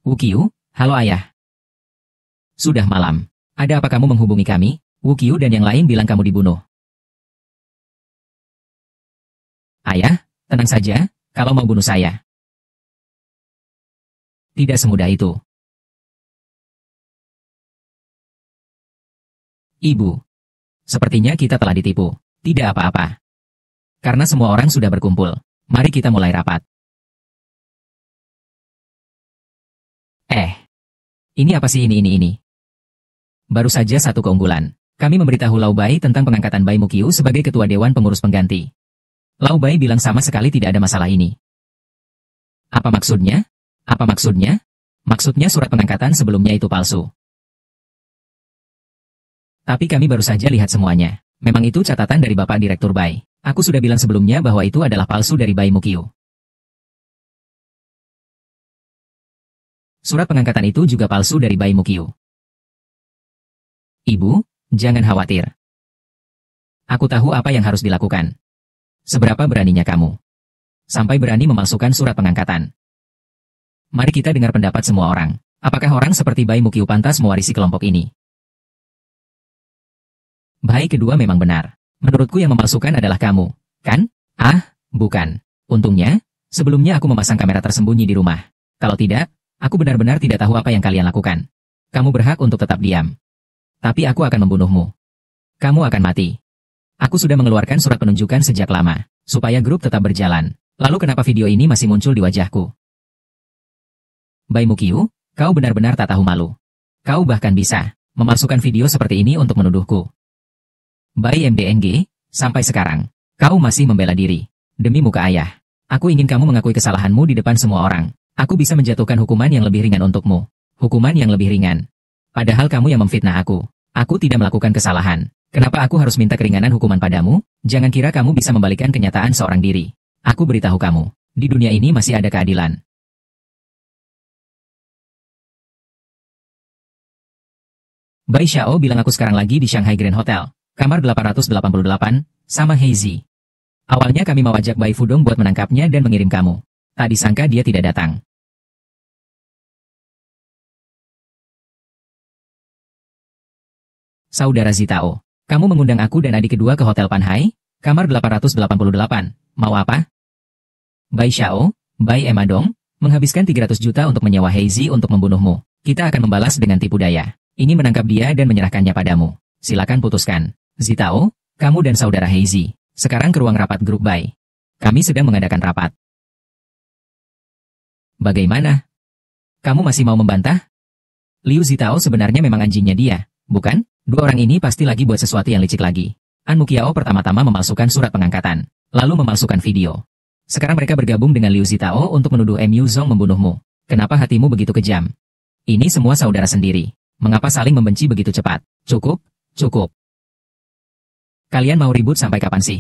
Wu Qiu, halo ayah. Sudah malam. Ada apa kamu menghubungi kami? Wu Qiu dan yang lain bilang kamu dibunuh. Ayah, tenang saja, kalau mau bunuh saya. Tidak semudah itu. Ibu. Sepertinya kita telah ditipu. Tidak apa-apa. Karena semua orang sudah berkumpul. Mari kita mulai rapat. Ini apa sih ini? Baru saja satu keunggulan. Kami memberitahu Lau Bai tentang pengangkatan Bai Muqiu sebagai ketua Dewan Pengurus Pengganti. Lau Bai bilang sama sekali tidak ada masalah ini. Apa maksudnya? Apa maksudnya? Maksudnya surat pengangkatan sebelumnya itu palsu. Tapi kami baru saja lihat semuanya. Memang itu catatan dari Bapak Direktur Bai. Aku sudah bilang sebelumnya bahwa itu adalah palsu dari Bai Muqiu. Surat pengangkatan itu juga palsu dari Bai Muqiu. Ibu, jangan khawatir. Aku tahu apa yang harus dilakukan. Seberapa beraninya kamu? Sampai berani memalsukan surat pengangkatan. Mari kita dengar pendapat semua orang. Apakah orang seperti Bai Muqiu pantas mewarisi kelompok ini? Bai kedua memang benar. Menurutku yang memalsukan adalah kamu, kan? Bukan. Untungnya, sebelumnya aku memasang kamera tersembunyi di rumah. Kalau tidak, aku benar-benar tidak tahu apa yang kalian lakukan. Kamu berhak untuk tetap diam. Tapi aku akan membunuhmu. Kamu akan mati. Aku sudah mengeluarkan surat penunjukan sejak lama, supaya grup tetap berjalan. Lalu kenapa video ini masih muncul di wajahku? Bai Muqiu, kau benar-benar tak tahu malu. Kau bahkan bisa memalsukan video seperti ini untuk menuduhku. Bai MDNG, sampai sekarang, kau masih membela diri. Demi muka ayah, aku ingin kamu mengakui kesalahanmu di depan semua orang. Aku bisa menjatuhkan hukuman yang lebih ringan untukmu. Hukuman yang lebih ringan. Padahal kamu yang memfitnah aku. Aku tidak melakukan kesalahan. Kenapa aku harus minta keringanan hukuman padamu? Jangan kira kamu bisa membalikkan kenyataan seorang diri. Aku beritahu kamu, di dunia ini masih ada keadilan. Bai Xiao bilang aku sekarang lagi di Shanghai Grand Hotel. Kamar 888, sama Heizi. Awalnya kami mau ajak Bai Fudong buat menangkapnya dan mengirim kamu. Tak disangka dia tidak datang. Saudara Zitao, kamu mengundang aku dan adik kedua ke Hotel Panhai, kamar 888. Mau apa? Bai Xiao, Bai Emadong, menghabiskan 300 juta untuk menyewa Heizi untuk membunuhmu. Kita akan membalas dengan tipu daya. Ini menangkap dia dan menyerahkannya padamu. Silakan putuskan. Zitao, kamu dan saudara Heizi, sekarang ke ruang rapat grup Bai. Kami sedang mengadakan rapat. Bagaimana? Kamu masih mau membantah? Liu Zitao sebenarnya memang anjingnya dia, bukan? Dua orang ini pasti lagi buat sesuatu yang licik lagi. An Mukiao pertama-tama memalsukan surat pengangkatan, lalu memalsukan video. Sekarang mereka bergabung dengan Liu Zitao untuk menuduh Mu Zong membunuhmu. Kenapa hatimu begitu kejam? Ini semua saudara sendiri. Mengapa saling membenci begitu cepat? Cukup, cukup. Kalian mau ribut sampai kapan sih?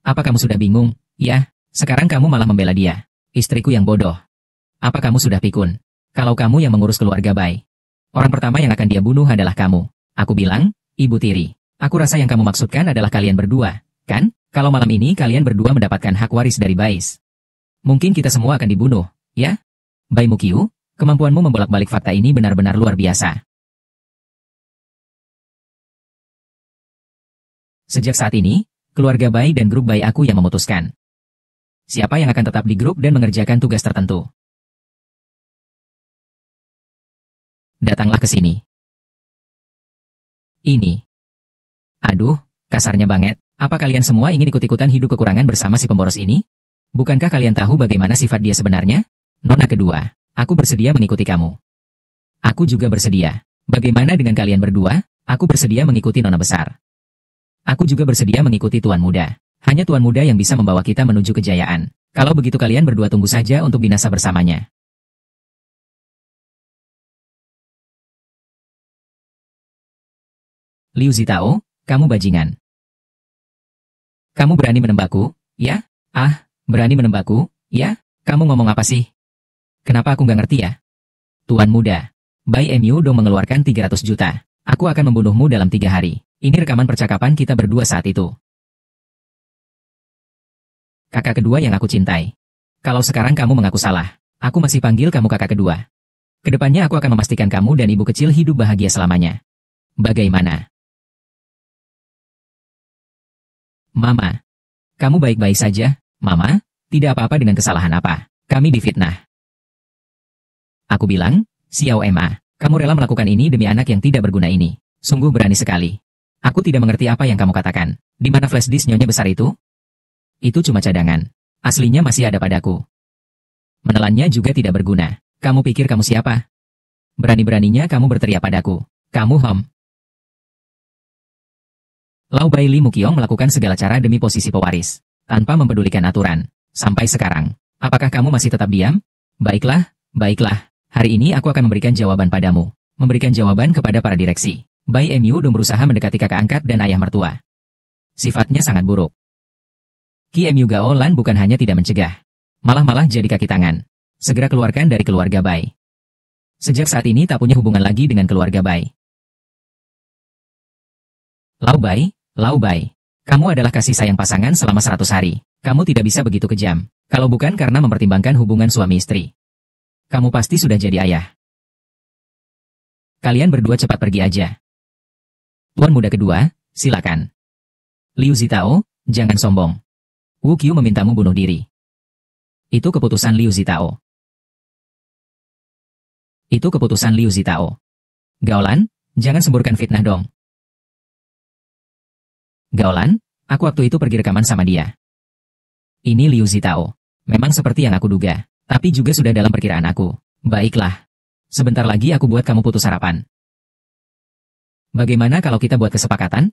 Apa kamu sudah bingung? Ya, sekarang kamu malah membela dia. Istriku yang bodoh. Apa kamu sudah pikun? Kalau kamu yang mengurus keluarga Bai, orang pertama yang akan dia bunuh adalah kamu. Aku bilang, ibu tiri. Aku rasa yang kamu maksudkan adalah kalian berdua, kan? Kalau malam ini kalian berdua mendapatkan hak waris dari Bais. Mungkin kita semua akan dibunuh, ya? Bai Mukiu, kemampuanmu membolak-balik fakta ini benar-benar luar biasa. Sejak saat ini, keluarga Bai dan grup Bai aku yang memutuskan. Siapa yang akan tetap di grup dan mengerjakan tugas tertentu. Datanglah ke sini. Ini. Aduh, kasarnya banget. Apa kalian semua ingin ikut-ikutan hidup kekurangan bersama si pemboros ini? Bukankah kalian tahu bagaimana sifat dia sebenarnya? Nona kedua, aku bersedia mengikuti kamu. Aku juga bersedia. Bagaimana dengan kalian berdua? Aku bersedia mengikuti nona besar. Aku juga bersedia mengikuti tuan muda. Hanya tuan muda yang bisa membawa kita menuju kejayaan. Kalau begitu kalian berdua tunggu saja untuk binasa bersamanya. Liu Zitao, kamu bajingan. Kamu berani menembakku, ya? Ah, berani menembakku, ya? Kamu ngomong apa sih? Kenapa aku nggak ngerti ya? Tuan muda, Bai Mu Dong mengeluarkan 300 juta. Aku akan membunuhmu dalam 3 hari. Ini rekaman percakapan kita berdua saat itu. Kakak kedua yang aku cintai. Kalau sekarang kamu mengaku salah, aku masih panggil kamu kakak kedua. Kedepannya aku akan memastikan kamu dan ibu kecil hidup bahagia selamanya. Bagaimana? Mama, kamu baik-baik saja, Mama? Tidak apa-apa dengan kesalahan apa. Kami difitnah. Aku bilang, Xiao Emma, kamu rela melakukan ini demi anak yang tidak berguna ini. Sungguh berani sekali. Aku tidak mengerti apa yang kamu katakan. Di mana flash disk nyonya besar itu? Itu cuma cadangan. Aslinya masih ada padaku. Menelannya juga tidak berguna. Kamu pikir kamu siapa? Berani-beraninya kamu berteriak padaku. Kamu Lau Bai Li Mukiong melakukan segala cara demi posisi pewaris, tanpa mempedulikan aturan. Sampai sekarang, apakah kamu masih tetap diam? Baiklah, baiklah. Hari ini aku akan memberikan jawaban padamu. Memberikan jawaban kepada para direksi. Bai Mu Dong berusaha mendekati kakak angkat dan ayah mertua. Sifatnya sangat buruk. Ki Mu Gao Lan bukan hanya tidak mencegah, malah jadi kaki tangan. Segera keluarkan dari keluarga Bai. Sejak saat ini tak punya hubungan lagi dengan keluarga Bai. Lau Bai, kamu adalah kasih sayang pasangan selama 100 hari. Kamu tidak bisa begitu kejam, kalau bukan karena mempertimbangkan hubungan suami istri. Kamu pasti sudah jadi ayah. Kalian berdua cepat pergi aja. Tuan muda kedua, silakan. Liu Zitao, jangan sombong. Wu Qiu memintamu bunuh diri. Itu keputusan Liu Zitao. Itu keputusan Liu Zitao. Gaolan, jangan semburkan fitnah dong. Gaolan, aku waktu itu pergi rekaman sama dia. Ini Liu Zitao. Memang seperti yang aku duga, tapi juga sudah dalam perkiraan aku. Baiklah. Sebentar lagi aku buat kamu putus harapan. Bagaimana kalau kita buat kesepakatan?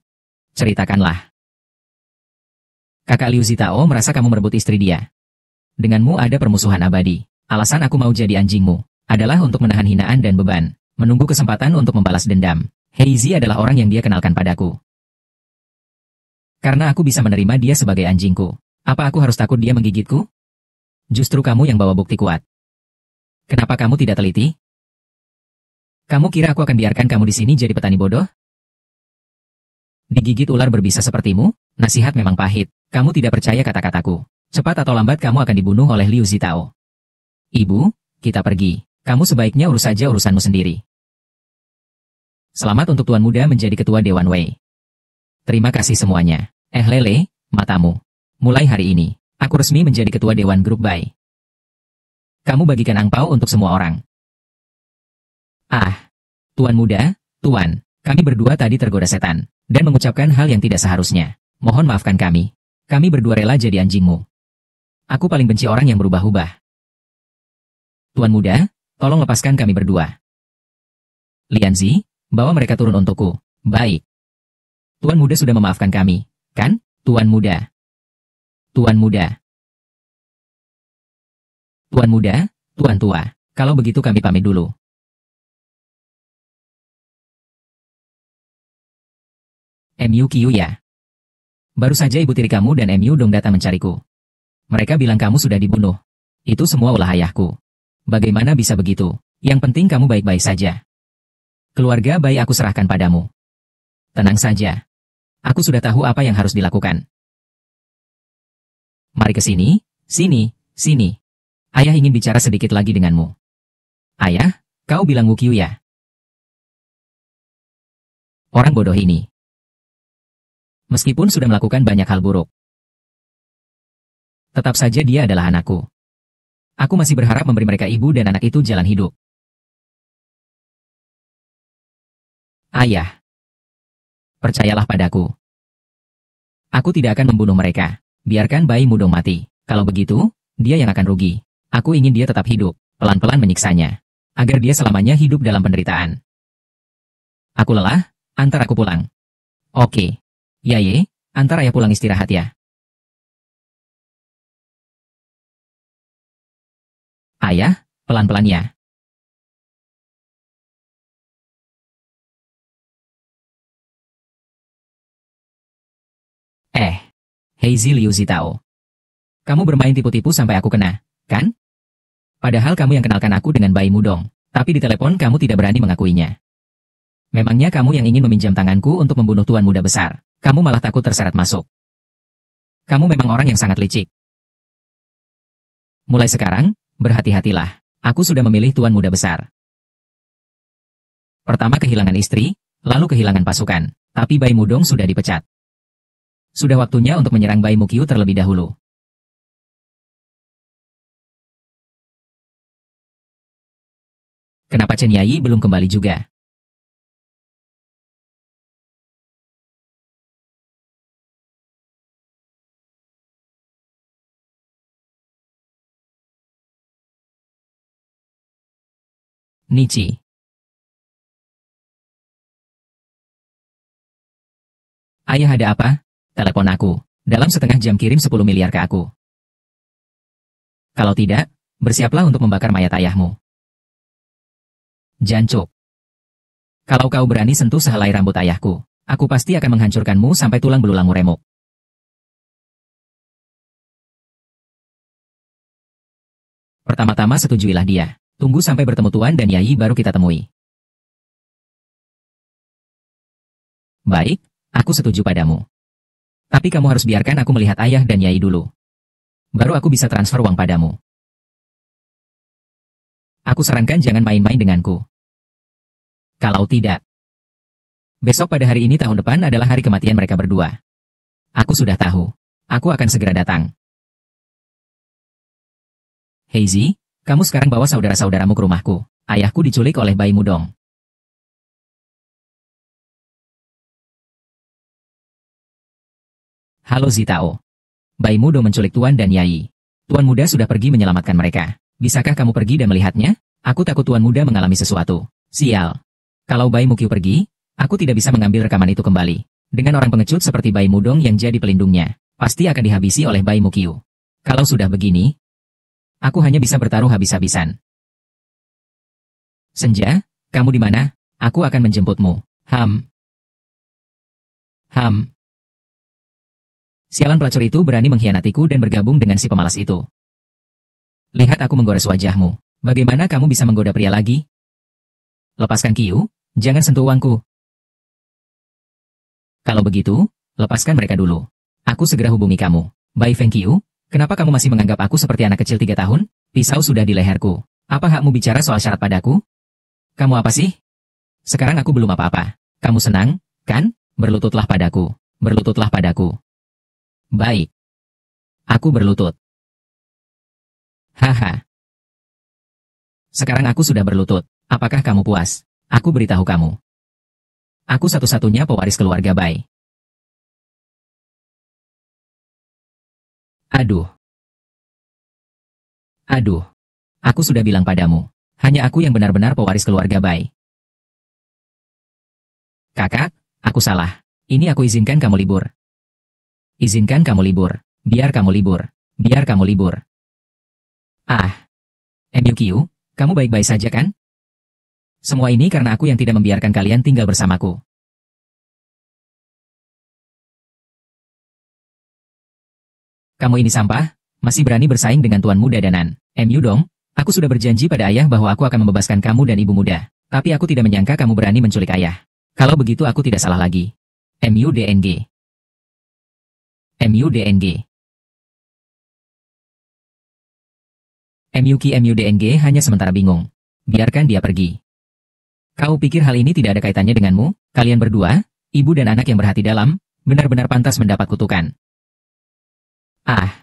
Ceritakanlah. Kakak Liu Zitao merasa kamu merebut istri dia. Denganmu ada permusuhan abadi. Alasan aku mau jadi anjingmu adalah untuk menahan hinaan dan beban, menunggu kesempatan untuk membalas dendam. Heizi adalah orang yang dia kenalkan padaku. Karena aku bisa menerima dia sebagai anjingku. Apa aku harus takut dia menggigitku? Justru kamu yang bawa bukti kuat. Kenapa kamu tidak teliti? Kamu kira aku akan biarkan kamu di sini jadi petani bodoh? Digigit ular berbisa sepertimu? Nasihat memang pahit. Kamu tidak percaya kata-kataku. Cepat atau lambat kamu akan dibunuh oleh Liu Zitao. Ibu, kita pergi. Kamu sebaiknya urus saja urusanmu sendiri. Selamat untuk Tuan Muda menjadi ketua Dewan Wei. Terima kasih semuanya. Lele, matamu. Mulai hari ini, aku resmi menjadi ketua Dewan Grup Bai. Kamu bagikan angpau untuk semua orang. Ah, Tuan Muda, Tuan, kami berdua tadi tergoda setan, dan mengucapkan hal yang tidak seharusnya. Mohon maafkan kami. Kami berdua rela jadi anjingmu. Aku paling benci orang yang berubah-ubah. Tuan Muda, tolong lepaskan kami berdua. Lianzi, bawa mereka turun untukku. Baik. Tuan Muda sudah memaafkan kami, kan? Tuan Muda. Tuan Muda. Tuan Muda, Tuan Tua. Kalau begitu kami pamit dulu. MUQ ya. Baru saja ibu tiri kamu dan MU Dong datang mencariku. Mereka bilang kamu sudah dibunuh. Itu semua ulah ayahku. Bagaimana bisa begitu? Yang penting kamu baik-baik saja. Keluarga bayi aku serahkan padamu. Tenang saja. Aku sudah tahu apa yang harus dilakukan. Mari ke sini, sini. Ayah ingin bicara sedikit lagi denganmu. Ayah, kau bilang Wukyu ya? Orang bodoh ini. Meskipun sudah melakukan banyak hal buruk, tetap saja dia adalah anakku. Aku masih berharap memberi mereka ibu dan anak itu jalan hidup. Ayah, percayalah padaku. Aku tidak akan membunuh mereka. Biarkan bayi Mudong mati. Kalau begitu, dia yang akan rugi. Aku ingin dia tetap hidup, pelan-pelan menyiksanya, agar dia selamanya hidup dalam penderitaan. Aku lelah, antar aku pulang. Oke. Yaye, antar ayah pulang istirahat ya. Ayah, pelan-pelan ya. Heizi Liu Zitao. Kamu bermain tipu-tipu sampai aku kena, kan? Padahal kamu yang kenalkan aku dengan bayi Mudong, tapi di telepon kamu tidak berani mengakuinya. Memangnya kamu yang ingin meminjam tanganku untuk membunuh Tuan Muda besar? Kamu malah takut terseret masuk. Kamu memang orang yang sangat licik. Mulai sekarang, berhati-hatilah. Aku sudah memilih Tuan Muda besar. Pertama kehilangan istri, lalu kehilangan pasukan, tapi Bai Mudong sudah dipecat. Sudah waktunya untuk menyerang Bai Mukyu terlebih dahulu. Kenapa Chen Yai belum kembali juga? Nichi. Ayah ada apa? Telepon aku. Dalam setengah jam kirim 10 miliar ke aku. Kalau tidak, bersiaplah untuk membakar mayat ayahmu. Jancuk. Kalau kau berani sentuh sehelai rambut ayahku, aku pasti akan menghancurkanmu sampai tulang belulangmu remuk. Pertama-tama setujuilah dia. Tunggu sampai bertemu Tuan dan Yai baru kita temui. Baik, aku setuju padamu. Tapi kamu harus biarkan aku melihat ayah dan Yai dulu. Baru aku bisa transfer uang padamu. Aku sarankan jangan main-main denganku. Kalau tidak, besok pada hari ini tahun depan adalah hari kematian mereka berdua. Aku sudah tahu. Aku akan segera datang. Heizi, kamu sekarang bawa saudara-saudaramu ke rumahku. Ayahku diculik oleh Bai Mudong. Halo Zitao. Bai Mudong menculik Tuan dan Yai. Tuan Muda sudah pergi menyelamatkan mereka. Bisakah kamu pergi dan melihatnya? Aku takut Tuan Muda mengalami sesuatu. Sial. Kalau Bai Mukyu pergi, aku tidak bisa mengambil rekaman itu kembali. Dengan orang pengecut seperti Bai Mudong yang jadi pelindungnya, pasti akan dihabisi oleh Bai Mukyu. Kalau sudah begini, aku hanya bisa bertaruh habis-habisan. Senja, kamu di mana? Aku akan menjemputmu. Sialan pelacur itu berani mengkhianatiku dan bergabung dengan si pemalas itu. Lihat aku menggores wajahmu. Bagaimana kamu bisa menggoda pria lagi? Lepaskan Kiyu, jangan sentuh uangku. Kalau begitu, lepaskan mereka dulu. Aku segera hubungi kamu. Bai Fengqiu, kenapa kamu masih menganggap aku seperti anak kecil 3 tahun? Pisau sudah di leherku. Apa hakmu bicara soal syarat padaku? Kamu apa sih? Sekarang aku belum apa-apa. Kamu senang, kan? Berlututlah padaku. Berlututlah padaku. Baik. Aku berlutut. Haha. Sekarang aku sudah berlutut. Apakah kamu puas? Aku beritahu kamu. Aku satu-satunya pewaris keluarga Bai. Aduh. Aduh. Aku sudah bilang padamu. Hanya aku yang benar-benar pewaris keluarga Bai. Kakak, aku salah. Ini aku izinkan kamu libur. Izinkan kamu libur. Biar kamu libur. Biar kamu libur. Ah. MUQ, kamu baik-baik saja kan? Semua ini karena aku yang tidak membiarkan kalian tinggal bersamaku. Kamu ini sampah, masih berani bersaing dengan tuan muda danan. MU dong, aku sudah berjanji pada ayah bahwa aku akan membebaskan kamu dan ibu muda. Tapi aku tidak menyangka kamu berani menculik ayah. Kalau begitu aku tidak salah lagi. MUDNG. MUDNG. MUDNG hanya sementara bingung. Biarkan dia pergi. Kau pikir hal ini tidak ada kaitannya denganmu? Kalian berdua, ibu dan anak yang berhati dalam, benar-benar pantas mendapat kutukan. Ah.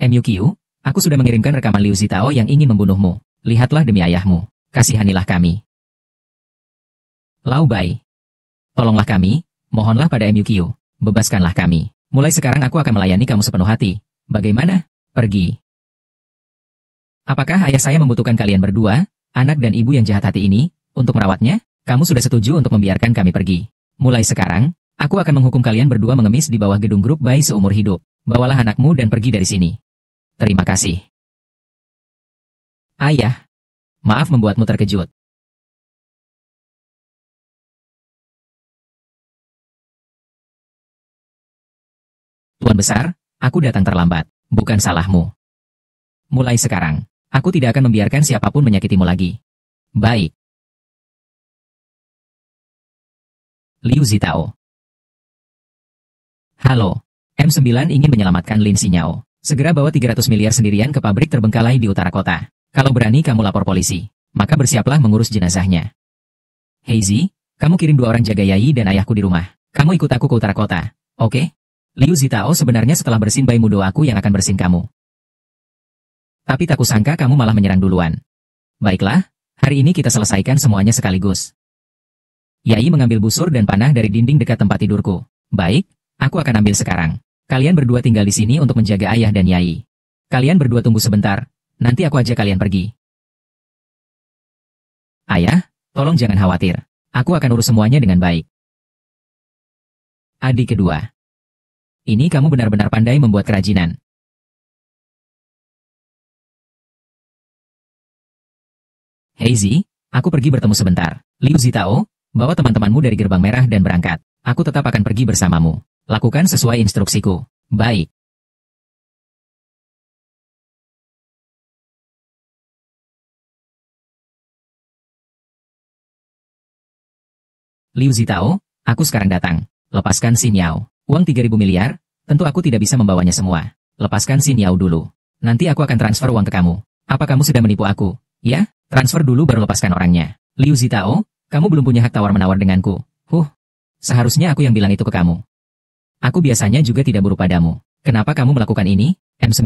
MUQ, aku sudah mengirimkan rekaman Liu Zitao yang ingin membunuhmu. Lihatlah demi ayahmu. Kasihanilah kami. Lau Bai. Tolonglah kami, mohonlah pada MUQ. Bebaskanlah kami. Mulai sekarang aku akan melayani kamu sepenuh hati. Bagaimana? Pergi. Apakah ayah saya membutuhkan kalian berdua, anak dan ibu yang jahat hati ini, untuk merawatnya? Kamu sudah setuju untuk membiarkan kami pergi. Mulai sekarang, aku akan menghukum kalian berdua mengemis di bawah gedung grup Bai seumur hidup. Bawalah anakmu dan pergi dari sini. Terima kasih. Ayah. Maaf membuatmu terkejut. Tuan besar, aku datang terlambat. Bukan salahmu. Mulai sekarang, aku tidak akan membiarkan siapapun menyakitimu lagi. Baik. Liu Zitao. Halo. M9 ingin menyelamatkan Lin Xinyao. Segera bawa 300 miliar sendirian ke pabrik terbengkalai di utara kota. Kalau berani kamu lapor polisi, maka bersiaplah mengurus jenazahnya. Heizi, kamu kirim 2 orang jaga Yai dan ayahku di rumah. Kamu ikut aku ke utara kota, oke? Liu Zitao sebenarnya setelah bersin Bai Mudo aku yang akan bersin kamu. Tapi tak kusangka kamu malah menyerang duluan. Baiklah, hari ini kita selesaikan semuanya sekaligus. Yai mengambil busur dan panah dari dinding dekat tempat tidurku. Baik, aku akan ambil sekarang. Kalian berdua tinggal di sini untuk menjaga ayah dan Yai. Kalian berdua tunggu sebentar, nanti aku ajak kalian pergi. Ayah, tolong jangan khawatir. Aku akan urus semuanya dengan baik. Adik kedua. Ini kamu benar-benar pandai membuat kerajinan. Heizi, aku pergi bertemu sebentar. Liu Zitao, bawa teman-temanmu dari gerbang merah dan berangkat. Aku tetap akan pergi bersamamu. Lakukan sesuai instruksiku. Baik. Liu Zitao, aku sekarang datang. Lepaskan Xin Yao. Uang 3.000 miliar, tentu aku tidak bisa membawanya semua. Lepaskan Xin Yao dulu. Nanti aku akan transfer uang ke kamu. Apa kamu sudah menipu aku? Ya, transfer dulu baru lepaskan orangnya. Liu Zitao, kamu belum punya hak tawar-menawar denganku. Seharusnya aku yang bilang itu ke kamu. Aku biasanya juga tidak buruk padamu. Kenapa kamu melakukan ini? M9,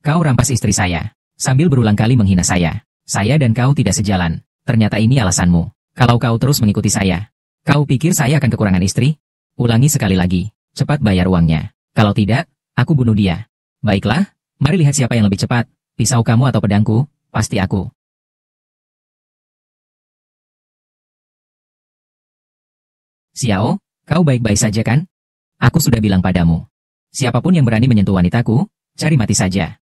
kau rampas istri saya. Sambil berulang kali menghina saya. Saya dan kau tidak sejalan. Ternyata ini alasanmu. Kalau kau terus mengikuti saya. Kau pikir saya akan kekurangan istri? Ulangi sekali lagi. Cepat bayar uangnya. Kalau tidak, aku bunuh dia. Baiklah, mari lihat siapa yang lebih cepat. Pisau kamu atau pedangku, pasti aku. Xiao, kau baik-baik saja kan? Aku sudah bilang padamu. Siapapun yang berani menyentuh wanitaku, cari mati saja.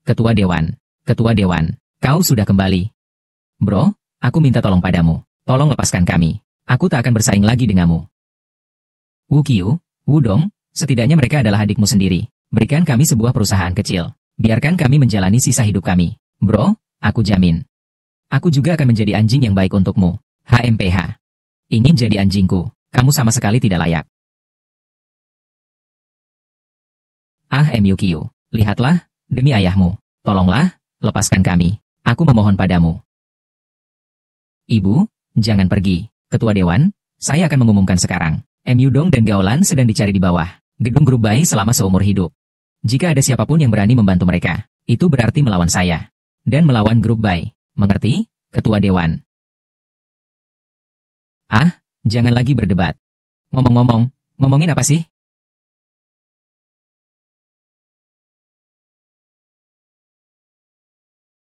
Ketua Dewan. Ketua Dewan, kau sudah kembali. Bro, aku minta tolong padamu. Tolong lepaskan kami. Aku tak akan bersaing lagi denganmu. Wu Qiu, Wu Dong, Setidaknya mereka adalah adikmu sendiri. Berikan kami sebuah perusahaan kecil. Biarkan kami menjalani sisa hidup kami. Bro, aku jamin. Aku juga akan menjadi anjing yang baik untukmu. HMPH. Ingin jadi anjingku, kamu sama sekali tidak layak. MUQ, lihatlah, demi ayahmu. Tolonglah, lepaskan kami. Aku memohon padamu. Ibu, jangan pergi. Ketua Dewan, saya akan mengumumkan sekarang. MU Dong dan Gaolan sedang dicari di bawah gedung grup Bai selama seumur hidup. Jika ada siapapun yang berani membantu mereka, itu berarti melawan saya. Dan melawan grup Bai. Mengerti, Ketua Dewan? Jangan lagi berdebat. Ngomong-ngomong, ngomongin apa sih?